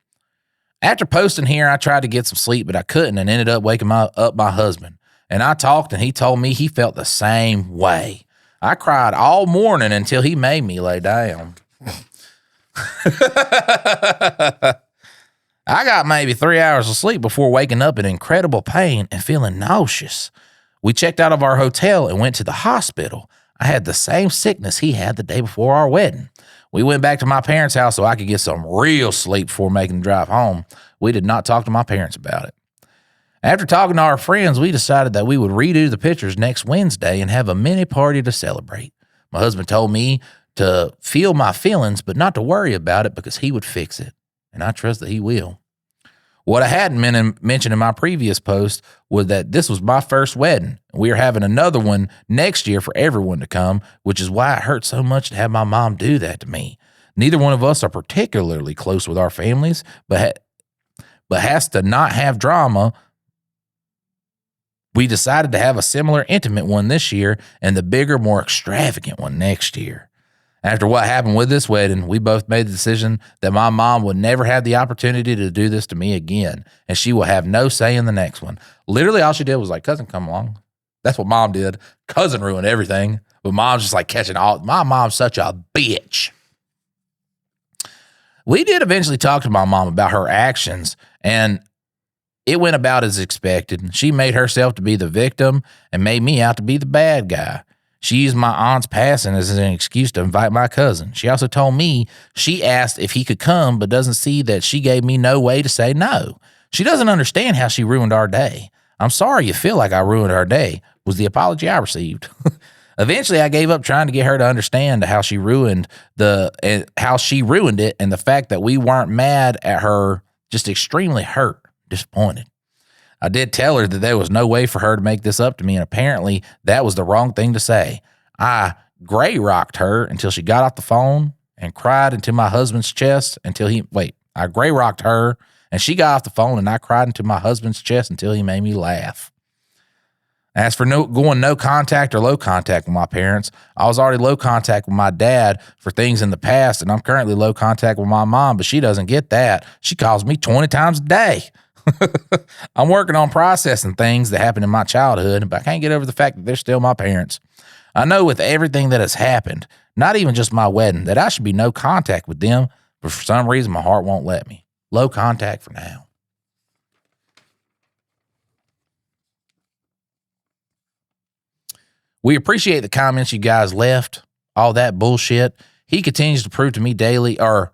After posting here, I tried to get some sleep, but I couldn't and ended up waking up my husband. And I talked, and he told me he felt the same way. I cried all morning until he made me lay down. I got maybe 3 hours of sleep before waking up in incredible pain and feeling nauseous. We checked out of our hotel and went to the hospital. I had the same sickness he had the day before our wedding. We went back to my parents' house so I could get some real sleep before making the drive home. We did not talk to my parents about it. After talking to our friends, we decided that we would redo the pictures next Wednesday and have a mini party to celebrate. My husband told me to feel my feelings, but not to worry about it because he would fix it, and I trust that he will. What I hadn't mentioned in my previous post was that this was my first wedding. We are having another one next year for everyone to come, which is why it hurt so much to have my mom do that to me. Neither one of us are particularly close with our families, but has to not have drama. We decided to have a similar intimate one this year and the bigger, more extravagant one next year. After what happened with this wedding, we both made the decision that my mom would never have the opportunity to do this to me again, and she will have no say in the next one. Literally, all she did was like, cousin, come along. That's what mom did. Cousin ruined everything, but mom's just like catching all. My mom's such a bitch. We did eventually talk to my mom about her actions, and it went about as expected. She made herself to be the victim and made me out to be the bad guy. She used my aunt's passing as an excuse to invite my cousin. She also told me she asked if he could come, but doesn't see that she gave me no way to say no. She doesn't understand how she ruined our day. I'm sorry you feel like I ruined our day, was the apology I received. Eventually, I gave up trying to get her to understand how she ruined it and the fact that we weren't mad at her, just extremely hurt, disappointed. I did tell her that there was no way for her to make this up to me, and apparently that was the wrong thing to say. I gray rocked her until she got off the phone and cried into my husband's chest I gray rocked her and she got off the phone and I cried into my husband's chest until he made me laugh. As for going no contact or low contact with my parents, I was already low contact with my dad for things in the past, and I'm currently low contact with my mom, but she doesn't get that. She calls me 20 times a day. I'm working on processing things that happened in my childhood, but I can't get over the fact that they're still my parents. I know with everything that has happened, not even just my wedding, that I should be no contact with them, but for some reason my heart won't let me. Low contact for now. We appreciate the comments you guys left. All that bullshit. He continues to prove to me daily, or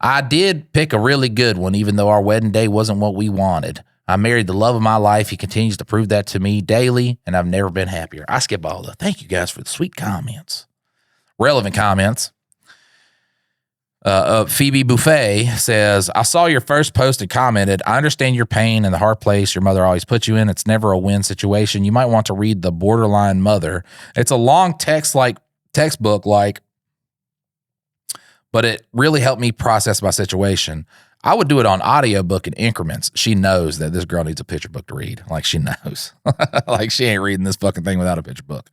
I did pick a really good one, even though our wedding day wasn't what we wanted. I married the love of my life. He continues to prove that to me daily, and I've never been happier. I skip all the thank you guys for the sweet comments. Relevant comments. Phoebe Buffet says, I saw your first post and commented, I understand your pain and the hard place your mother always puts you in. It's never a win situation. You might want to read The Borderline Mother. It's a long textbook, but it really helped me process my situation. I would do it on audiobook in increments. She knows that this girl needs a picture book to read. Like, she knows. Like, she ain't reading this fucking thing without a picture book.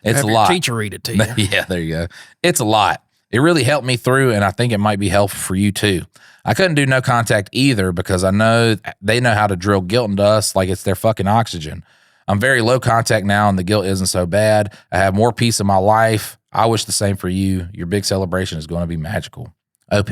It's a lot. Teacher read it to you. Yeah, there you go. It's a lot. It really helped me through, and I think it might be helpful for you too. I couldn't do no contact either because I know they know how to drill guilt into us like it's their fucking oxygen. I'm very low contact now, and the guilt isn't so bad. I have more peace in my life. I wish the same for you. Your big celebration is going to be magical. OP.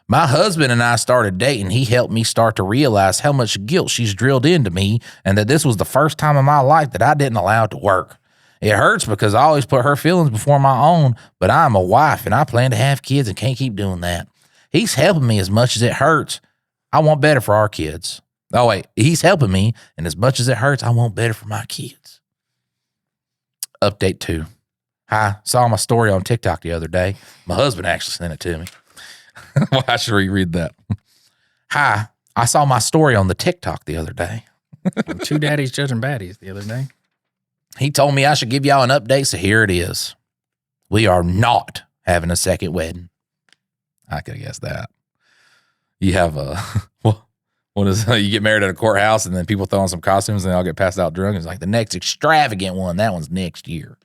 My husband and I started dating. He helped me start to realize how much guilt she's drilled into me and that this was the first time in my life that I didn't allow it to work. It hurts because I always put her feelings before my own, but I'm a wife and I plan to have kids and can't keep doing that. He's helping me as much as it hurts. I want better for our kids. Oh, wait, he's helping me, and as much as it hurts, I want better for my kids. Update 2. Hi, saw my story on TikTok the other day. My husband actually sent it to me. Why should we read that? Hi, I saw my story on the TikTok the other day. Two daddies judging baddies the other day. He told me I should give y'all an update, so here it is. We are not having a second wedding. I could have guessed that. You have a, what is you get married at a courthouse and then people throw on some costumes and they all get passed out drunk. It's like the next extravagant one. That one's next year.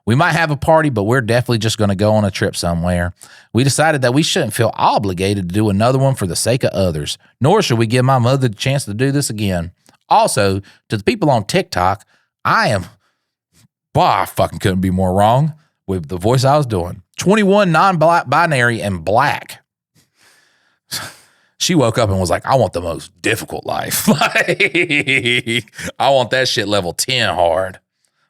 We might have a party, but we're definitely just going to go on a trip somewhere. We decided that we shouldn't feel obligated to do another one for the sake of others, nor should we give my mother the chance to do this again. Also, to the people on TikTok, I fucking couldn't be more wrong with the voice I was doing. 21, non-binary, and black. She woke up and was like, I want the most difficult life. I want that shit level 10 hard.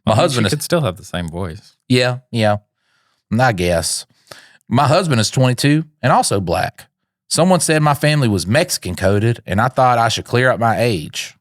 My husband could still have the same voice. Yeah. I guess. My husband is 22 and also black. Someone said my family was Mexican coded, and I thought I should clear up my age.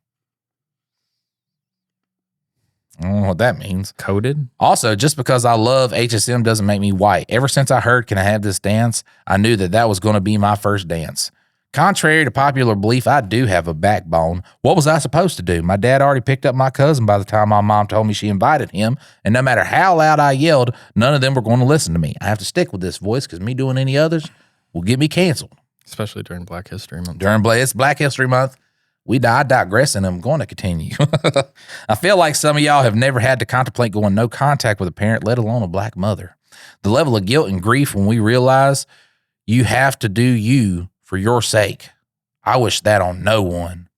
I don't know what that means. Coded? Also, just because I love HSM doesn't make me white. Ever since I heard Can I Have This Dance, I knew that was going to be my first dance. Contrary to popular belief, I do have a backbone. What was I supposed to do? My dad already picked up my cousin by the time my mom told me she invited him, and no matter how loud I yelled, none of them were going to listen to me. I have to stick with this voice because me doing any others will get me canceled. Especially during Black History Month. It's Black History Month. I digress, and I'm going to continue. I feel like some of y'all have never had to contemplate going no contact with a parent, let alone a black mother. The level of guilt and grief when we realize you have to do you for your sake. I wish that on no one.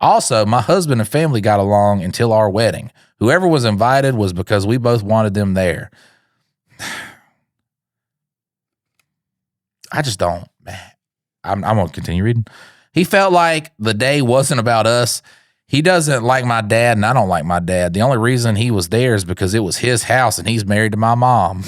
Also, my husband and family got along until our wedding. Whoever was invited was because we both wanted them there. I just don't. I'm going to continue reading. He felt like the day wasn't about us. He doesn't like my dad, and I don't like my dad. The only reason he was there is because it was his house, and he's married to my mom.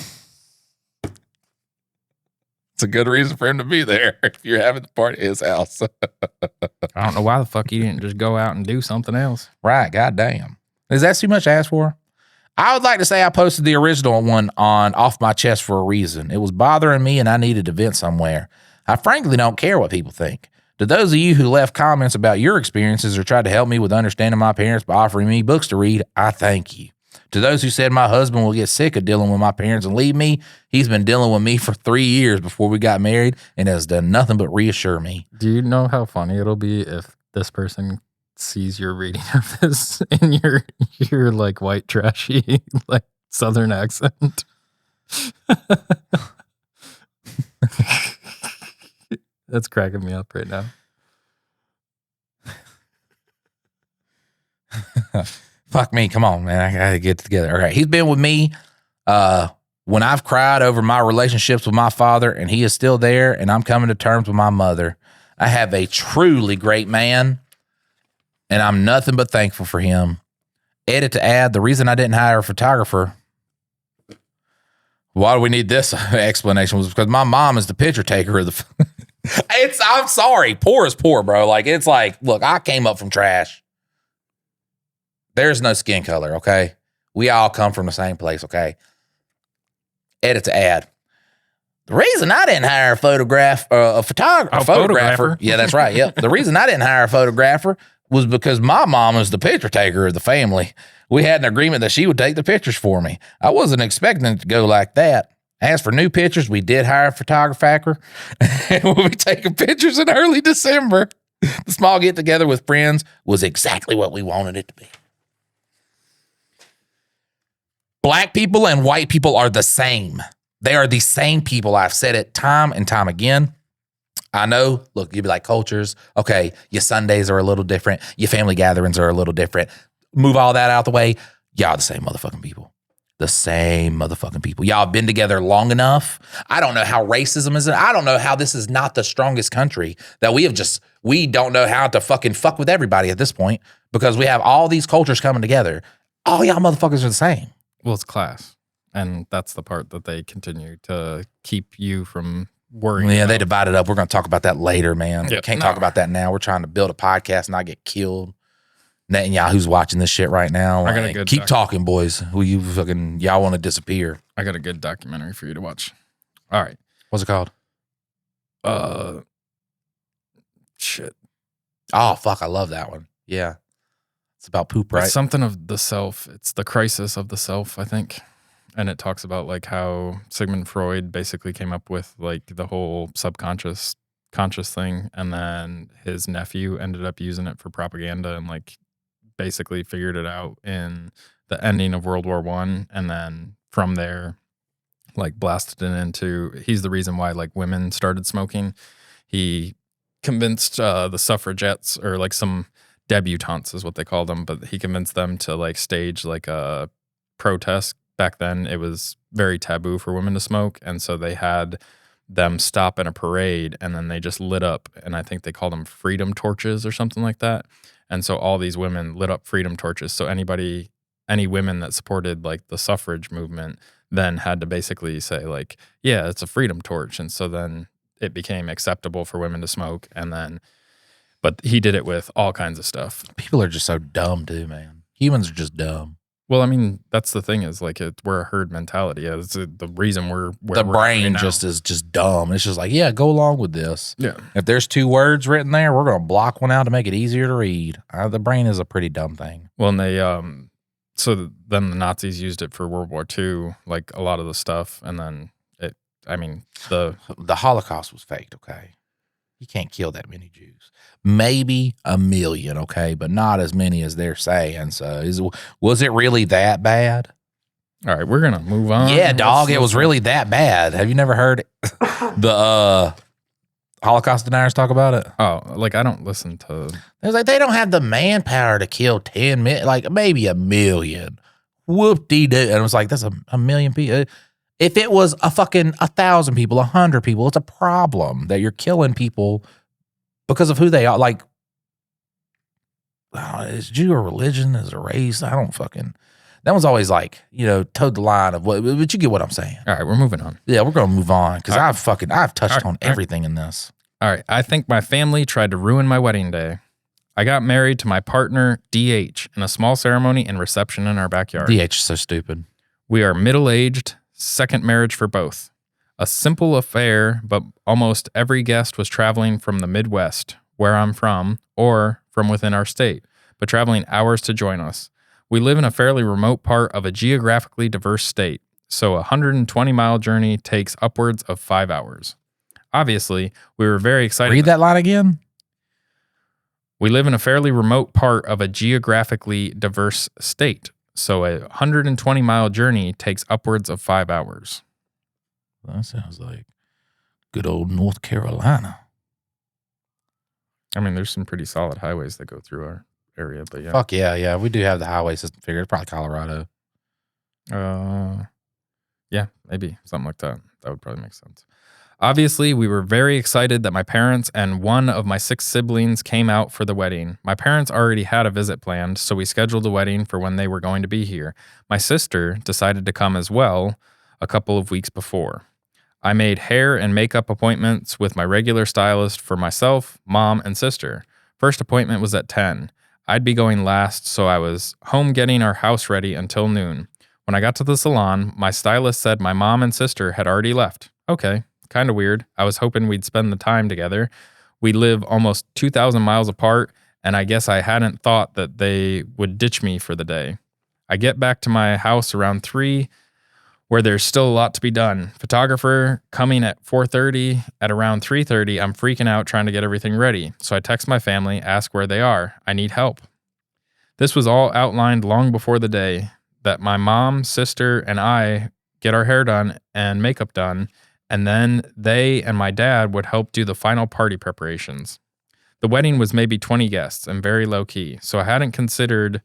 It's a good reason for him to be there if you're having the party at his house. I don't know why the fuck he didn't just go out and do something else. Right, goddamn. Is that too much to ask for? I would like to say I posted the original one on Off My Chest for a reason. It was bothering me, and I needed to vent somewhere. I frankly don't care what people think. To those of you who left comments about your experiences or tried to help me with understanding my parents by offering me books to read, I thank you. To those who said my husband will get sick of dealing with my parents and leave me, he's been dealing with me for 3 years before we got married and has done nothing but reassure me. Do you know how funny it'll be if this person sees your reading of this in your like white trashy like Southern accent? That's cracking me up right now. Fuck me. Come on, man. I got to get together. All right. He's been with me When I've cried over my relationships with my father and he is still there and I'm coming to terms with my mother, I have a truly great man and I'm nothing but thankful for him. Edit to add, the reason I didn't hire a photographer, why do we need this explanation, was because my mom is the picture taker of the I'm sorry, poor is poor, bro. Like, it's like, look, I came up from trash. There's no skin color, okay? We all come from the same place, okay? Edit to add. The reason I didn't hire a photographer. Yeah, that's right. Yep. The reason I didn't hire a photographer was because my mom was the picture taker of the family. We had an agreement that she would take the pictures for me. I wasn't expecting it to go like that. As for new pictures, we did hire a photographer, and we'll be taking pictures in early December. The small get-together with friends was exactly what we wanted it to be. Black people and white people are the same. They are the same people. I've said it time and time again. I know, look, you'd be like, cultures, okay, your Sundays are a little different. Your family gatherings are a little different. Move all that out the way. Y'all the same motherfucking people. The same motherfucking people. Y'all been together long enough. I don't know how racism is. I don't know how this is not the strongest country that we don't know how to fucking fuck with everybody at this point because we have all these cultures coming together. All y'all motherfuckers are the same. Well, it's class. And that's the part that they continue to keep you from worrying about. They divide it up. We're going to talk about that later, man. Yeah, We can't talk about that now. We're trying to build a podcast and not get killed. Netanyahu's watching this shit right now. I got a good keep talking, boys. Y'all want to disappear. I got a good documentary for you to watch. All right. What's it called? Shit. Oh, fuck. I love that one. Yeah. It's about poop, right? It's something of the self. It's the crisis of the self, I think. And it talks about like how Sigmund Freud basically came up with like the whole subconscious conscious thing. And then his nephew ended up using it for propaganda and like basically figured it out in the ending of World War I. And then from there, like blasted it into, he's the reason why like women started smoking. He convinced the suffragettes or like some debutantes is what they called them, but he convinced them to like stage like a protest. Back then it was very taboo for women to smoke, and so they had them stop in a parade and then they just lit up, and I think they called them freedom torches or something like that. And so all these women lit up freedom torches, so any women that supported like the suffrage movement then had to basically say like, yeah, it's a freedom torch. And so then it became acceptable for women to smoke. And then but he did it with all kinds of stuff. People are just so dumb too, man. Humans are just dumb. Well, I mean, that's the thing is like we're a herd mentality. Yeah, it's the reason we're the brain just is just dumb. It's just like, yeah, go along with this. Yeah. If there's 2 words written there, we're gonna block one out to make it easier to read. The brain is a pretty dumb thing. Well, and they so then the Nazis used it for World War II, like a lot of the stuff, and then the Holocaust was faked. Okay, you can't kill that many Jews. Maybe 1 million, okay, but not as many as they're saying. So was it really that bad? All right, we're gonna move on. Yeah, dog, it was really that bad. Have you never heard the Holocaust deniers talk about it? Oh, like I don't listen to. It was like they don't have the manpower to kill 10 million, like maybe 1 million. Whoop-de-doo. And it was like, that's a million people. If it was a fucking 1,000 people, 100 people, it's a problem that you're killing people because of who they are. Like, is Jew a religion? Is a race? I don't fucking. That was always like, towed the line of what, but you get what I'm saying. All right, we're moving on. Yeah, we're going to move on because I've touched on everything in this. All right, I think my family tried to ruin my wedding day. I got married to my partner, DH, in a small ceremony and reception in our backyard. DH is so stupid. We are middle-aged, second marriage for both. A simple affair, but almost every guest was traveling from the Midwest, where I'm from, or from within our state, but traveling hours to join us. We live in a fairly remote part of a geographically diverse state, so a 120-mile journey takes upwards of 5 hours. Obviously, we were very excited. Read that line again. We live in a fairly remote part of a geographically diverse state, so a 120-mile journey takes upwards of 5 hours. That sounds like good old North Carolina. I mean, there's some pretty solid highways that go through our area, but yeah. Fuck yeah. We do have the highway system figured. Probably Colorado. Yeah, Yeah, maybe something like that. That would probably make sense. Obviously, we were very excited that my parents and one of my 6 siblings came out for the wedding. My parents already had a visit planned, so we scheduled a wedding for when they were going to be here. My sister decided to come as well a couple of weeks before. I made hair and makeup appointments with my regular stylist for myself, mom, and sister. First appointment was at 10. I'd be going last, so I was home getting our house ready until noon. When I got to the salon, my stylist said my mom and sister had already left. Okay. Kind of weird. I was hoping we'd spend the time together. We live almost 2,000 miles apart, and I guess I hadn't thought that they would ditch me for the day. I get back to my house around 3, where there's still a lot to be done. Photographer coming at 4:30. At around 3:30, I'm freaking out trying to get everything ready. So I text my family, ask where they are. I need help. This was all outlined long before the day, that my mom, sister, and I get our hair done and makeup done, and then they and my dad would help do the final party preparations. The wedding was maybe 20 guests and very low key, so I hadn't considered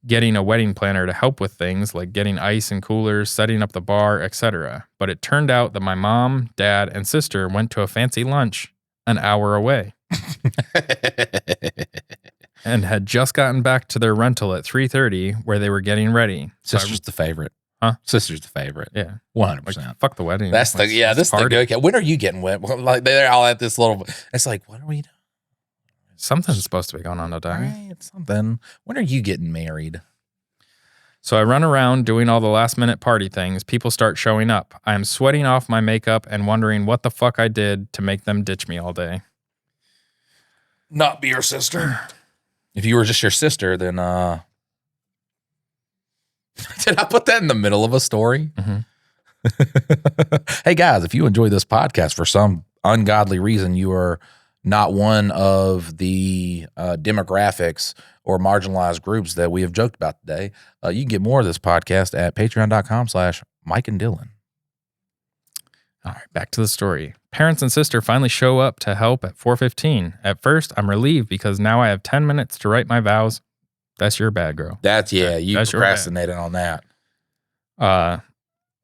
getting a wedding planner to help with things like getting ice and coolers, setting up the bar, etc. But it turned out that my mom, dad, and sister went to a fancy lunch an hour away and had just gotten back to their rental at 3:30 where they were getting ready. Sister's the favorite. Huh? Sister's the favorite. Yeah. 100%. Like, fuck the wedding. That's the, yeah, this is the good. When are you getting wet? Like, they're all at this little, it's like, what are we doing? Something's supposed to be going on today. Right, something. When are you getting married? So I run around doing all the last minute party things. People start showing up. I am sweating off my makeup and wondering what the fuck I did to make them ditch me all day. Not be your sister. If you were just your sister, then did I put that in the middle of a story? Mm-hmm. Hey guys, if you enjoy this podcast for some ungodly reason, you are not one of the demographics or marginalized groups that we have joked about today, you can get more of this podcast at patreon.com/Mike and Dylan. All right, back to the story. Parents and sister finally show up to help at 4:15. At first, I'm relieved because now I have 10 minutes to write my vows. That's your bad, girl. That's procrastinated on that.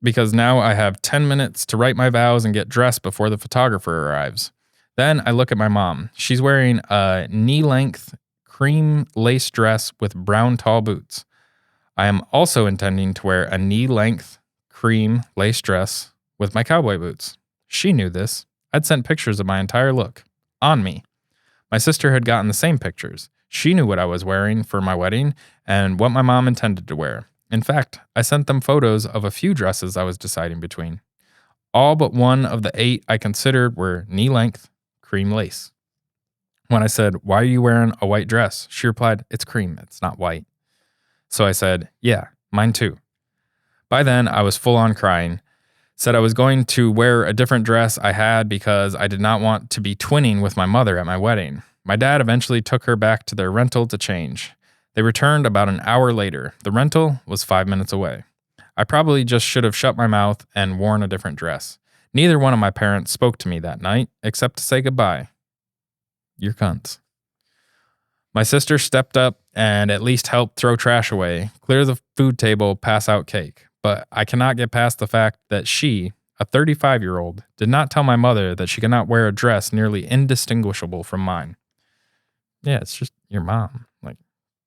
Because now I have 10 minutes to write my vows and get dressed before the photographer arrives. Then I look at my mom. She's wearing a knee-length cream lace dress with brown tall boots. I am also intending to wear a knee-length cream lace dress with my cowboy boots. She knew this. I'd sent pictures of my entire look. On me. My sister had gotten the same pictures. She knew what I was wearing for my wedding and what my mom intended to wear. In fact, I sent them photos of a few dresses I was deciding between. All but one of the 8 I considered were knee-length cream lace. When I said, "Why are you wearing a white dress?" she replied, "It's cream, it's not white." So I said, "Yeah, mine too." By then, I was full on crying. Said I was going to wear a different dress I had because I did not want to be twinning with my mother at my wedding. My dad eventually took her back to their rental to change. They returned about an hour later. The rental was 5 minutes away. I probably just should have shut my mouth and worn a different dress. Neither one of my parents spoke to me that night, except to say goodbye. You're cunts. My sister stepped up and at least helped throw trash away, clear the food table, pass out cake. But I cannot get past the fact that she, a 35-year-old, did not tell my mother that she could not wear a dress nearly indistinguishable from mine. Yeah, it's just your mom. Like,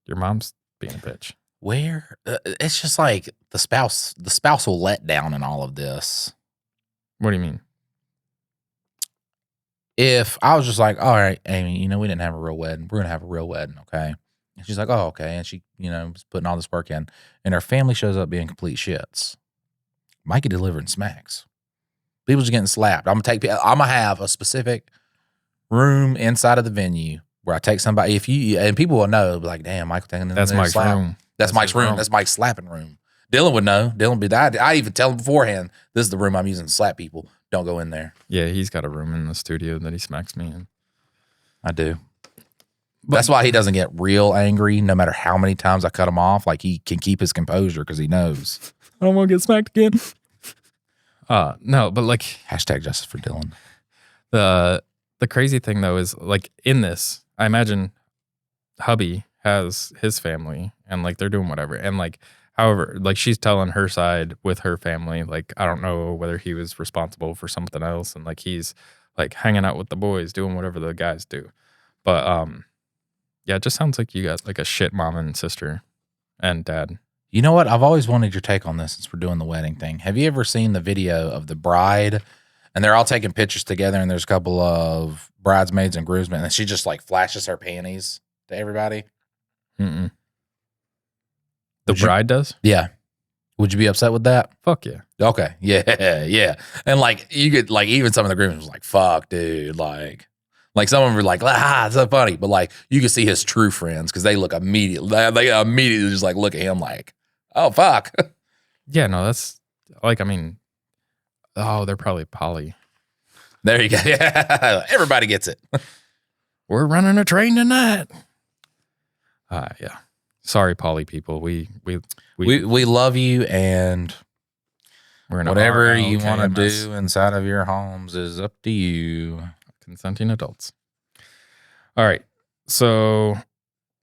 your mom's being a bitch. Where it's just like the spousal letdown in all of this. What do you mean? If I was just like, all right, Amy, we didn't have a real wedding. We're going to have a real wedding, okay? And she's like, oh, okay. And she, was putting all this work in. And her family shows up being complete shits. Mikey delivering smacks. People just getting slapped. I'm going to have a specific room inside of the venue where I take somebody. And people will know, like, damn, Michael taking That's Mike's room. That's Mike's room. That's Mike's slapping room. Dylan would know. Dylan would be, I even tell him beforehand, this is the room I'm using to slap people. Don't go in there. Yeah, he's got a room in the studio that he smacks me in. I do. But that's why he doesn't get real angry no matter how many times I cut him off. Like, he can keep his composure because he knows. I don't want to get smacked again. No, but like... Hashtag justice for Dylan. The crazy thing, though, is like in this, I imagine hubby has his family and like they're doing whatever. And like However, like she's telling her side with her family, like I don't know whether he was responsible for something else, and like he's like hanging out with the boys, doing whatever the guys do. But yeah, it just sounds like you got like a shit mom and sister and dad. You know what? I've always wanted your take on this since we're doing the wedding thing. Have you ever seen the video of the bride and they're all taking pictures together and there's a couple of bridesmaids and groomsmen and she just like flashes her panties to everybody? Mm-mm. The bride does? Yeah. Would you be upset with that? Fuck yeah. Okay. Yeah. Yeah. And like you could like even some of the groomsmen was like, fuck, dude. Like some of them were like, it's so funny. But like you could see his true friends because they look immediately, they immediately just like look at him like, oh, fuck. Yeah, no, that's like, I mean, they're probably poly. There you go. Yeah. Everybody gets it. We're running a train tonight. Yeah. Sorry, poly people. We love you, and we're in whatever you want to do inside of your homes is up to you. Consenting adults. All right. So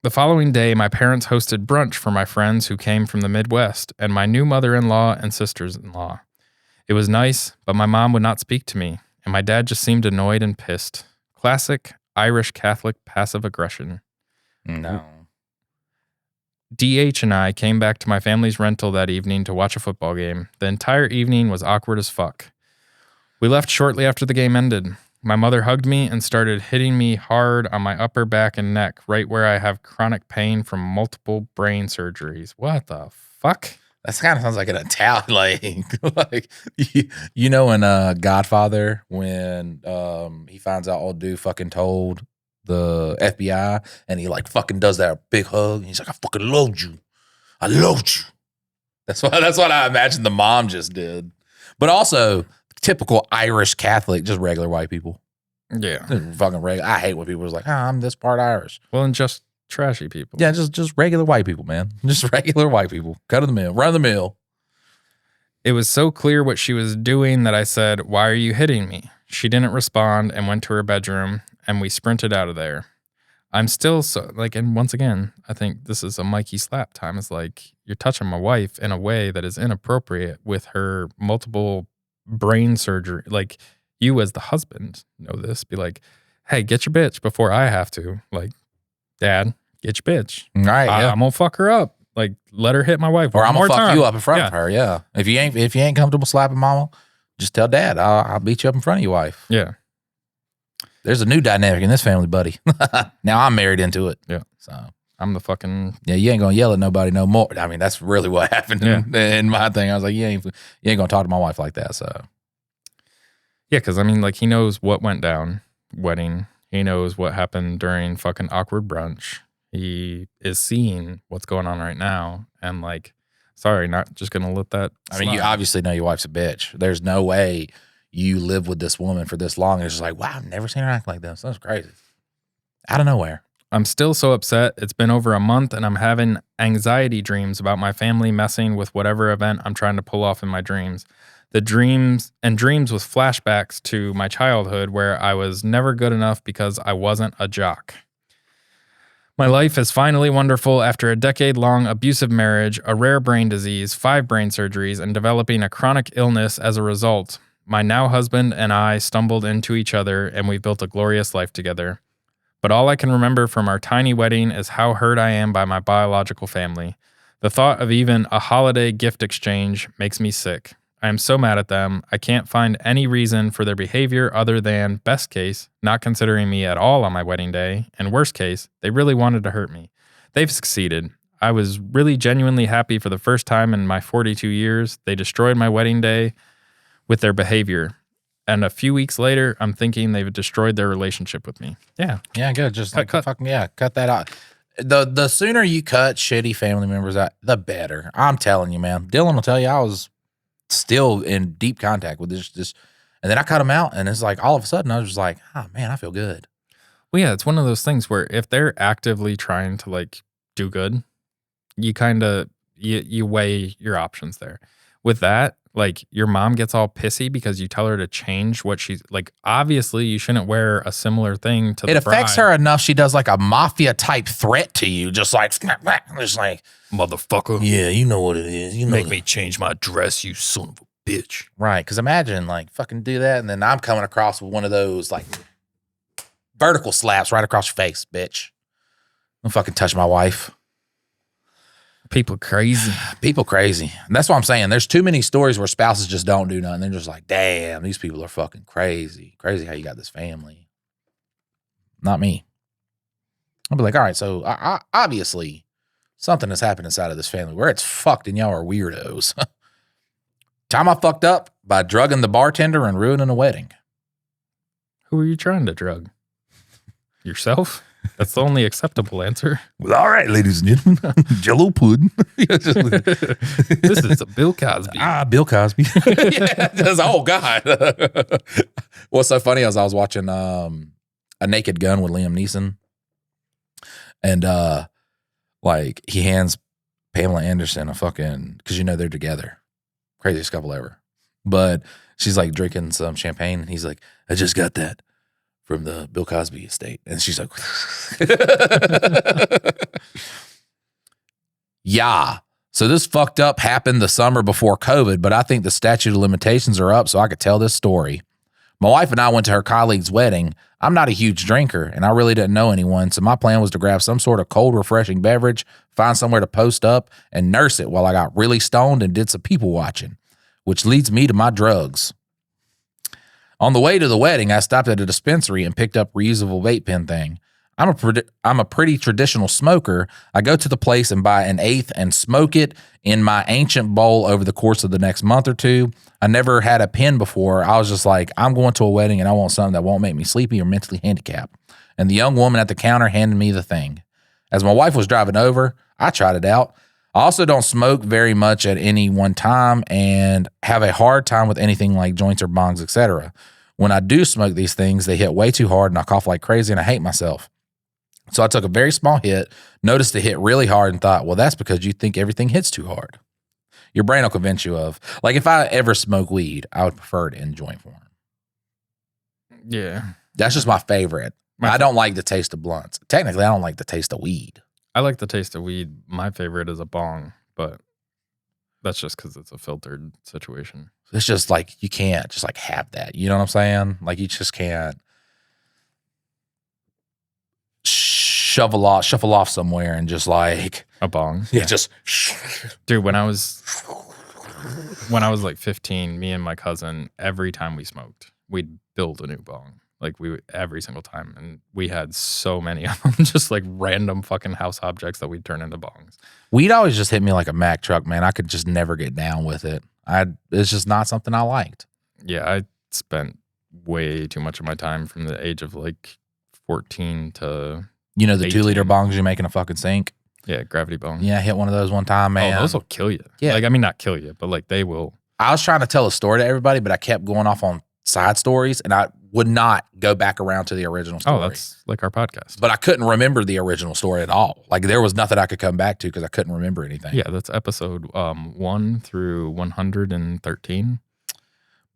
the following day, my parents hosted brunch for my friends who came from the Midwest and my new mother-in-law and sisters-in-law. It was nice, but my mom would not speak to me, and my dad just seemed annoyed and pissed. Classic Irish Catholic passive aggression. No. DH and I came back to my family's rental that evening to watch a football game. The entire evening was awkward as fuck. We left shortly after the game ended. My mother hugged me and started hitting me hard on my upper back and neck, right where I have chronic pain from multiple brain surgeries. What the fuck? That kind of sounds like an Italian, like you know, in Godfather when he finds out old dude fucking told the FBI and he like fucking does that big hug and he's like, I fucking loved you. I loved you. That's what I imagine the mom just did. But also typical Irish Catholic, just regular white people. Yeah. Just fucking regular. I hate when people are like, I'm this part Irish. Well, and just trashy people. Yeah, just regular white people, man. Just regular white people. Cut of the mill. Run of the mill. It was so clear what she was doing that I said, why are you hitting me? She didn't respond and went to her bedroom, and we sprinted out of there. I'm still so, like, and once again, I think this is a Mikey slap time. It's like, you're touching my wife in a way that is inappropriate with her multiple brain surgery. Like, you as the husband know this. Be like, hey, get your bitch before I have to. Like, Dad, get your bitch. All right, yeah. I'm gonna fuck her up. Like, let her hit my wife. Or I'm gonna fuck time. you up in front of her. Yeah. If you ain't comfortable slapping mama, just tell Dad. I'll beat you up in front of your wife. Yeah. There's a new dynamic in this family, buddy. Now I'm married into it. Yeah. So I'm the fucking. Yeah, you ain't gonna yell at nobody no more. I mean, that's really what happened in my thing. I was like, you ain't gonna talk to my wife like that. So yeah, because I mean, like, he knows what went down wedding. He knows what happened during fucking awkward brunch. He is seeing what's going on right now, and like, sorry, not just gonna let that. I mean, you obviously know your wife's a bitch. There's no way you live with this woman for this long. It's just like, wow, I've never seen her act like this. That's crazy. Out of nowhere. I'm still so upset. It's been over a month, and I'm having anxiety dreams about my family messing with whatever event I'm trying to pull off in my dreams. The dreams with flashbacks to my childhood where I was never good enough because I wasn't a jock. My life is finally wonderful after a decade-long abusive marriage, a rare brain disease, 5 brain surgeries, and developing a chronic illness as a result. My now husband and I stumbled into each other, and we've built a glorious life together. But all I can remember from our tiny wedding is how hurt I am by my biological family. The thought of even a holiday gift exchange makes me sick. I am so mad at them. I can't find any reason for their behavior other than, best case, not considering me at all on my wedding day, and worst case, they really wanted to hurt me. They've succeeded. I was really genuinely happy for the first time in my 42 years. They destroyed my wedding day with their behavior. And a few weeks later, I'm thinking they've destroyed their relationship with me. Yeah. Yeah, good. Just cut that out. The sooner you cut shitty family members out, the better. I'm telling you, man. Dylan will tell you I was still in deep contact with this, and then I cut them out, and it's like all of a sudden I was just like, oh man, I feel good. Well, yeah, it's one of those things where if they're actively trying to like do good, you kind of you weigh your options there. With that, Like, your mom gets all pissy because you tell her to change what she's like. Obviously, you shouldn't wear a similar thing to the bride. It affects her enough. She does like a mafia type threat to you, just like, motherfucker. yeah, you know what it is. You know Make me change my dress, you son of a bitch. Right, because imagine like fucking do that, and then I'm coming across with one of those like vertical slaps right across your face, bitch. Don't fucking touch my wife. People crazy. People crazy. And that's what I'm saying. There's too many stories where spouses just don't do nothing. They're just like, damn, these people are fucking crazy. Crazy how you got this family. Not me. I'll be like, all right, so obviously something has happened inside of this family where it's fucked and y'all are weirdos. Time I fucked up by drugging the bartender and ruining a wedding. Who are you trying to drug? Yourself? That's the only acceptable answer. Well, all right, ladies and gentlemen, Jello pudding. This is a Bill Cosby. Bill Cosby. Oh, God. What's so funny is I was watching A Naked Gun with Liam Neeson. And like he hands Pamela Anderson a fucking, because you know they're together. Craziest couple ever. But she's like drinking some champagne. And he's like, I just got that from the Bill Cosby estate. And she's like, yeah. So this fucked up happened the summer before COVID, but I think the statute of limitations are up so I could tell this story. My wife and I went to her colleague's wedding. I'm not a huge drinker, and I really didn't know anyone, so my plan was to grab some sort of cold, refreshing beverage, find somewhere to post up, and nurse it while I got really stoned and did some people watching, which leads me to my drugs. On the way to the wedding, I stopped at a dispensary and picked up reusable vape pen thing. I'm a pretty traditional smoker. I go to the place and buy an eighth and smoke it in my ancient bowl over the course of the next month or two. I never had a pen before. I was just like, I'm going to a wedding and I want something that won't make me sleepy or mentally handicapped. And the young woman at the counter handed me the thing. As my wife was driving over, I tried it out. I also don't smoke very much at any one time and have a hard time with anything like joints or bongs, etc. When I do smoke these things, they hit way too hard and I cough like crazy and I hate myself. So I took a very small hit, noticed it hit really hard and thought, well, that's because you think everything hits too hard. Your brain will convince you of, like if I ever smoke weed, I would prefer it in joint form. Yeah. That's just my favorite. I don't like the taste of blunts. Technically, I don't like the taste of weed. I like the taste of weed. My favorite is a bong, but that's just because it's a filtered situation. It's just like, you can't just like have that. You know what I'm saying? Like you just can't shuffle off somewhere and just like a bong. Yeah, just dude. When I was like 15, me and my cousin, every time we smoked, we'd build a new bong. Like every single time, and we had so many of them, just like random fucking house objects that we'd turn into bongs. Weed always just hit me like a Mack truck, man. I could just never get down with it. It's just not something I liked. Yeah, I spent way too much of my time from the age of like 14 to the 18. 2-liter bongs you make in a fucking sink. Yeah, gravity bong. Yeah, I hit one of those one time, man. Oh, those will kill you. Yeah, like I mean, not kill you, but like they will. I was trying to tell a story to everybody, but I kept going off on side stories, and I would not go back around to the original story. Oh, that's like our podcast. But I couldn't remember the original story at all. Like there was nothing I could come back to because I couldn't remember anything. Yeah, that's episode 1 through 113.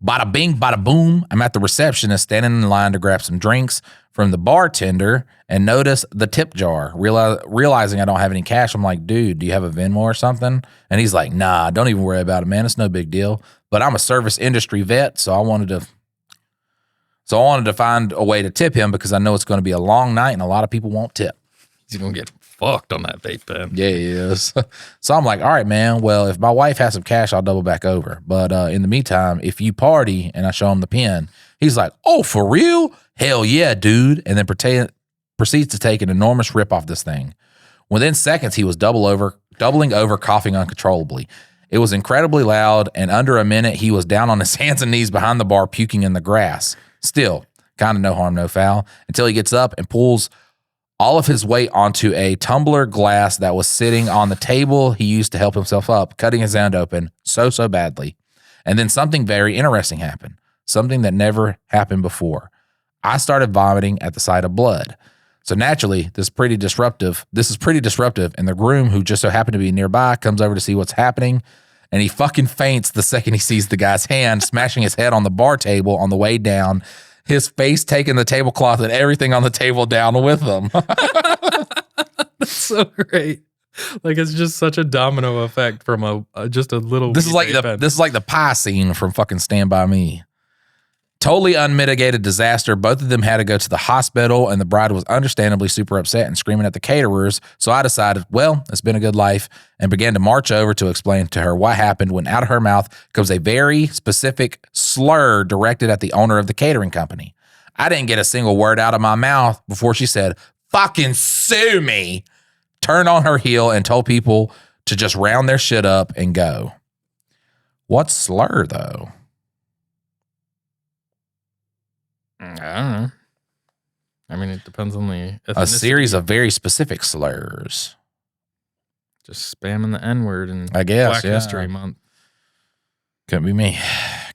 Bada bing, bada boom. I'm at the receptionist standing in line to grab some drinks from the bartender and notice the tip jar. Realizing I don't have any cash, I'm like, dude, do you have a Venmo or something? And he's like, nah, don't even worry about it, man. It's no big deal. But I'm a service industry vet, so I wanted to find a way to tip him because I know it's going to be a long night and a lot of people won't tip. He's going to get fucked on that vape pen. Yeah, he is. So I'm like, all right, man, well, if my wife has some cash, I'll double back over. But in the meantime, if you party and I show him the pen, he's like, oh, for real? Hell yeah, dude. And then proceeds to take an enormous rip off this thing. Within seconds, he was doubling over, coughing uncontrollably. It was incredibly loud, and under a minute, he was down on his hands and knees behind the bar, puking in the grass. Still, kind of no harm, no foul, until he gets up and pulls all of his weight onto a tumbler glass that was sitting on the table he used to help himself up, cutting his hand open so badly. And then something very interesting happened, something that never happened before. I started vomiting at the sight of blood. So naturally, this is pretty disruptive, and the groom, who just so happened to be nearby, comes over to see what's happening and he fucking faints the second he sees the guy's hand smashing his head on the bar table on the way down, his face taking the tablecloth and everything on the table down with him. That's so great. Like, it's just such a domino effect from just a little. This is like the pie scene from fucking Stand By Me. Totally unmitigated disaster. Both of them had to go to the hospital, and the bride was understandably super upset and screaming at the caterers. So I decided, well, it's been a good life, and began to march over to explain to her what happened when out of her mouth comes a very specific slur directed at the owner of the catering company. I didn't get a single word out of my mouth before she said, "Fucking sue me," turned on her heel and told people to just round their shit up and go. What slur, though? I don't know. I mean, it depends on the ethnicity. A series of very specific slurs. Just spamming the N-word in I guess, Black yeah. History Month. Couldn't be me.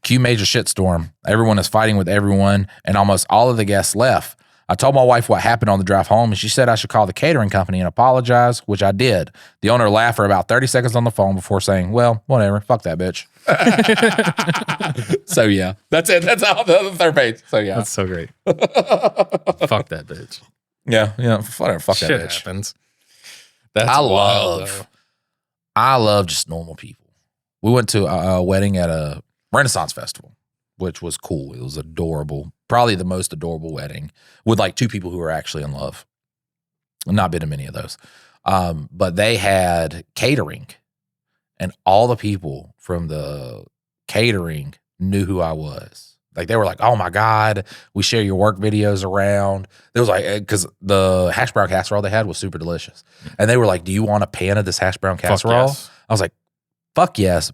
Cue major shitstorm. Everyone is fighting with everyone, and almost all of the guests left. I told my wife what happened on the drive home, and she said I should call the catering company and apologize, which I did. The owner laughed for about 30 seconds on the phone before saying, well, whatever, fuck that bitch. So, yeah. That's it. That's all the third page. So, yeah. That's so great. Fuck that bitch. Yeah, whatever. Fuck Shit that bitch. happens. That's I wild, love just normal people. We went to a wedding at a Renaissance festival, which was cool. It was adorable. Probably the most adorable wedding with like two people who were actually in love. I've not been to many of those. But they had catering, and all the people from the catering knew who I was. Like, they were like, oh my God, we share your work videos around. It was like, because the hash brown casserole they had was super delicious. And they were like, do you want a pan of this hash brown casserole? Yes. I was like, fuck yes.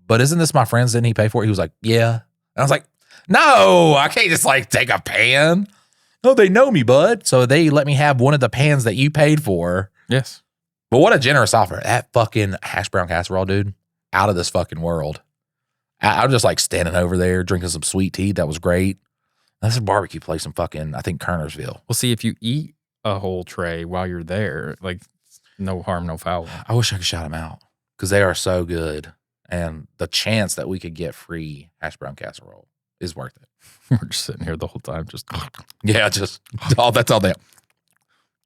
But isn't this my friend's? Didn't he pay for it? He was like, yeah. And I was like, no, I can't just like take a pan. No, they know me, bud. So they let me have one of the pans that you paid for. Yes. But what a generous offer. That fucking hash brown casserole, dude, out of this fucking world. I was just like standing over there drinking some sweet tea. That was great. That's a barbecue place in fucking, I think, Kernersville. Well, see, if you eat a whole tray while you're there, like, no harm, no foul. I wish I could shout them out because they are so good. And the chance that we could get free hash brown casserole is worth it. We're just sitting here the whole time, just. Yeah, just all that's all they.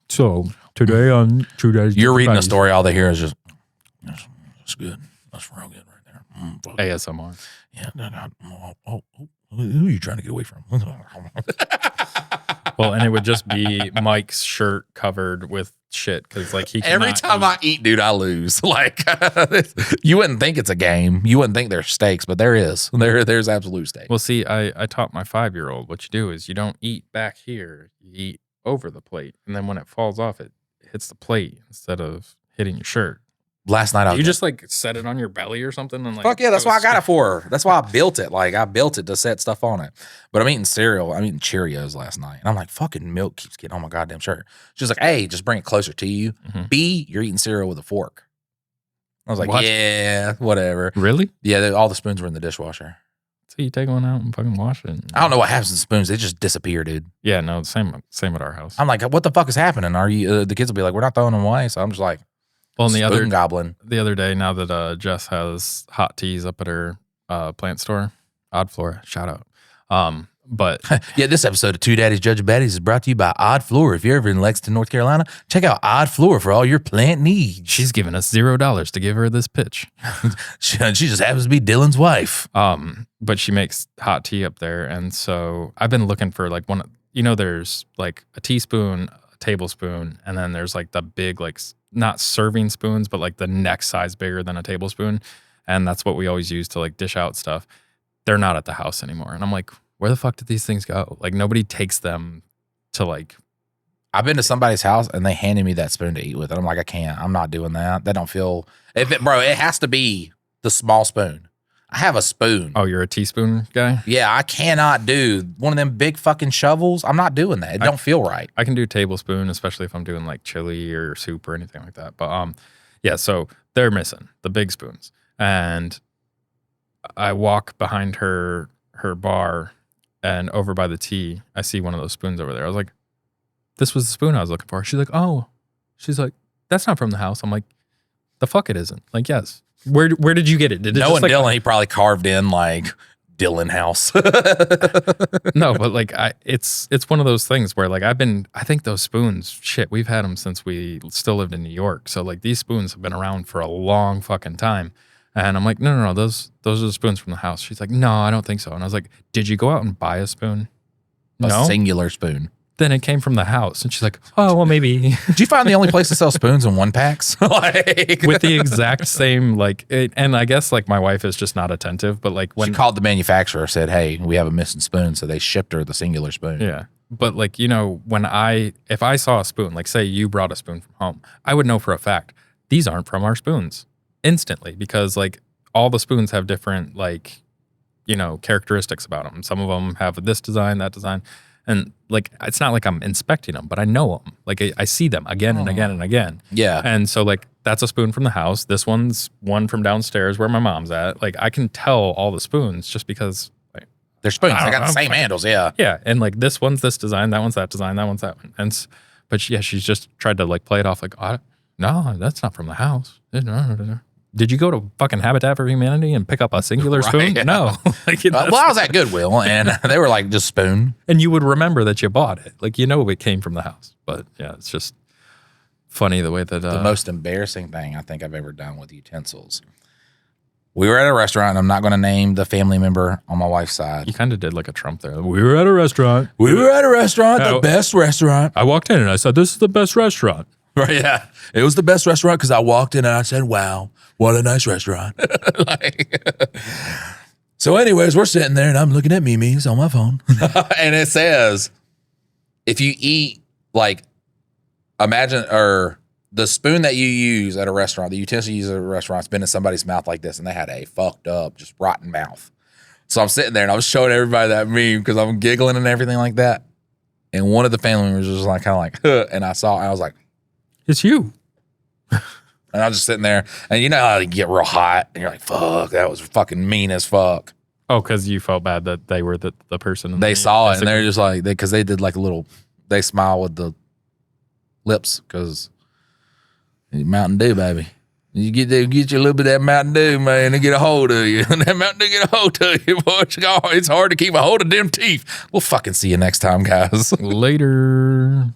So today on today's, You're reading a story, all they hear is just, that's good. That's real good right there. ASMR. Yeah. Who are you trying to get away from? Well, and it would just be Mike's shirt covered with shit because, like, he Every time I eat, dude, I lose. Like, you wouldn't think it's a game. You wouldn't think there's stakes, but there is. There's absolute stakes. Well, see, I taught my 5-year-old what you do is you don't eat back here. You eat over the plate, and then when it falls off, it hits the plate instead of hitting your shirt. Last night, You just like set it on your belly or something, and like, fuck yeah, that's why I got it for her. That's why I built it. Like, I built it to set stuff on it. But I'm eating cereal. I'm eating Cheerios last night. And I'm like, fucking milk keeps getting on my goddamn shirt. She's like, hey, just bring it closer to you. Mhm. B, you're eating cereal with a fork. I was like, What? yeah, whatever. Really? Yeah, all the spoons were in the dishwasher. So you take one out and fucking wash it. I don't know what happens to the spoons. They just disappear, dude. Yeah, no, same at our house. I'm like, what the fuck is happening? Are you? The kids will be like, we're not throwing them away. So I'm just like, Well, and spoon goblin. the other day, now that Jess has hot teas up at her plant store, Odd Flora, shout out. But Yeah, this episode of Two Daddies Judge Baddies is brought to you by Odd Flora. If you're ever in Lexington, North Carolina, check out Odd Flora for all your plant needs. she's given us $0 to give her this pitch. She just happens to be Dylan's wife. But she makes hot tea up there, and so I've been looking for like one. You know, there's like a teaspoon, a tablespoon, and then there's like the big like not serving spoons, but like the next size bigger than a tablespoon, and that's what we always use to like dish out stuff. They're not at the house anymore, and I'm like, where the fuck did these things go? Like, nobody takes them to like. I've been to somebody's house and they handed me that spoon to eat with, and I'm like, I can't. I'm not doing that. They don't feel. Bro, it has to be the small spoon. I have a spoon. Oh, you're a teaspoon guy? Yeah, I cannot do one of them big fucking shovels. I'm not doing that. It don't feel right. I can do tablespoon, especially if I'm doing like chili or soup or anything like that. But yeah, so they're missing the big spoons. And I walk behind her bar, and over by the tea, I see one of those spoons over there. I was like, this was the spoon I was looking for. She's like, oh. She's like, that's not from the house. I'm like, the fuck it isn't. Like, yes. Where did you get it? Did it Knowing just, like, Dylan, he probably carved in like Dylan House. No, but like it's one of those things where like I think those spoons, shit, we've had them since we still lived in New York. So like these spoons have been around for a long fucking time. And I'm like, no, those are the spoons from the house. She's like, no, I don't think so. And I was like, did you go out and buy a spoon? A singular spoon. Then it came from the house. And she's like, oh, well, maybe. Did you find the only place to sell spoons in 1-packs? Like, with the exact same, like, and I guess like my wife is just not attentive, but like when she called the manufacturer, said, hey, we have a missing spoon. So they shipped her the singular spoon. Yeah. But like, you know, if I saw a spoon, like say you brought a spoon from home, I would know for a fact, these aren't from our spoons instantly, because like all the spoons have different, like, you know, characteristics about them. Some of them have this design, that design. And like, it's not like I'm inspecting them, but I know them. Like I see them again and again and again. Yeah. And so like, that's a spoon from the house. This one's one from downstairs where my mom's at. Like I can tell all the spoons just because like, they're spoons. They got the same handles. Yeah. Yeah. And like this one's this design, that one's that design, that one's that one. And but yeah, she's just tried to like play it off like, no, that's not from the house. Did you go to fucking Habitat for Humanity and pick up a singular spoon? Yeah. No. Like, Well, I was at Goodwill and they were like, just spoon. and you would remember that you bought it. Like, you know, it came from the house. But yeah, it's just funny the way that. The most embarrassing thing I think I've ever done with utensils. We were at a restaurant, and I'm not going to name the family member on my wife's side. You kind of did like a Trump there. We were at a restaurant. The best restaurant. I walked in and I said, this is the best restaurant. Right, yeah. It was the best restaurant because I walked in and I said, wow, what a nice restaurant. So anyways, we're sitting there and I'm looking at Mimi's on my phone. And it says, if you eat, like, imagine, or the spoon that you use at a restaurant, the utensil you use at a restaurant's been in somebody's mouth like this, and they had a fucked up, just rotten mouth. So I'm sitting there and I was showing everybody that meme because I'm giggling and everything like that. And one of the family members was like, kind of like, huh, and I was like, It's you. and I was just sitting there, and you know how you get real hot, and you're like, fuck, that was fucking mean as fuck. Oh, because you felt bad that they were the person. They saw it, and they're just like, because they did like a little, they smile with the lips, because Mountain Dew, baby. You get you a little bit of that Mountain Dew, man, and get a hold of you. And that Mountain Dew get a hold of you, boy. It's hard to keep a hold of them teeth. We'll fucking see you next time, guys. Later.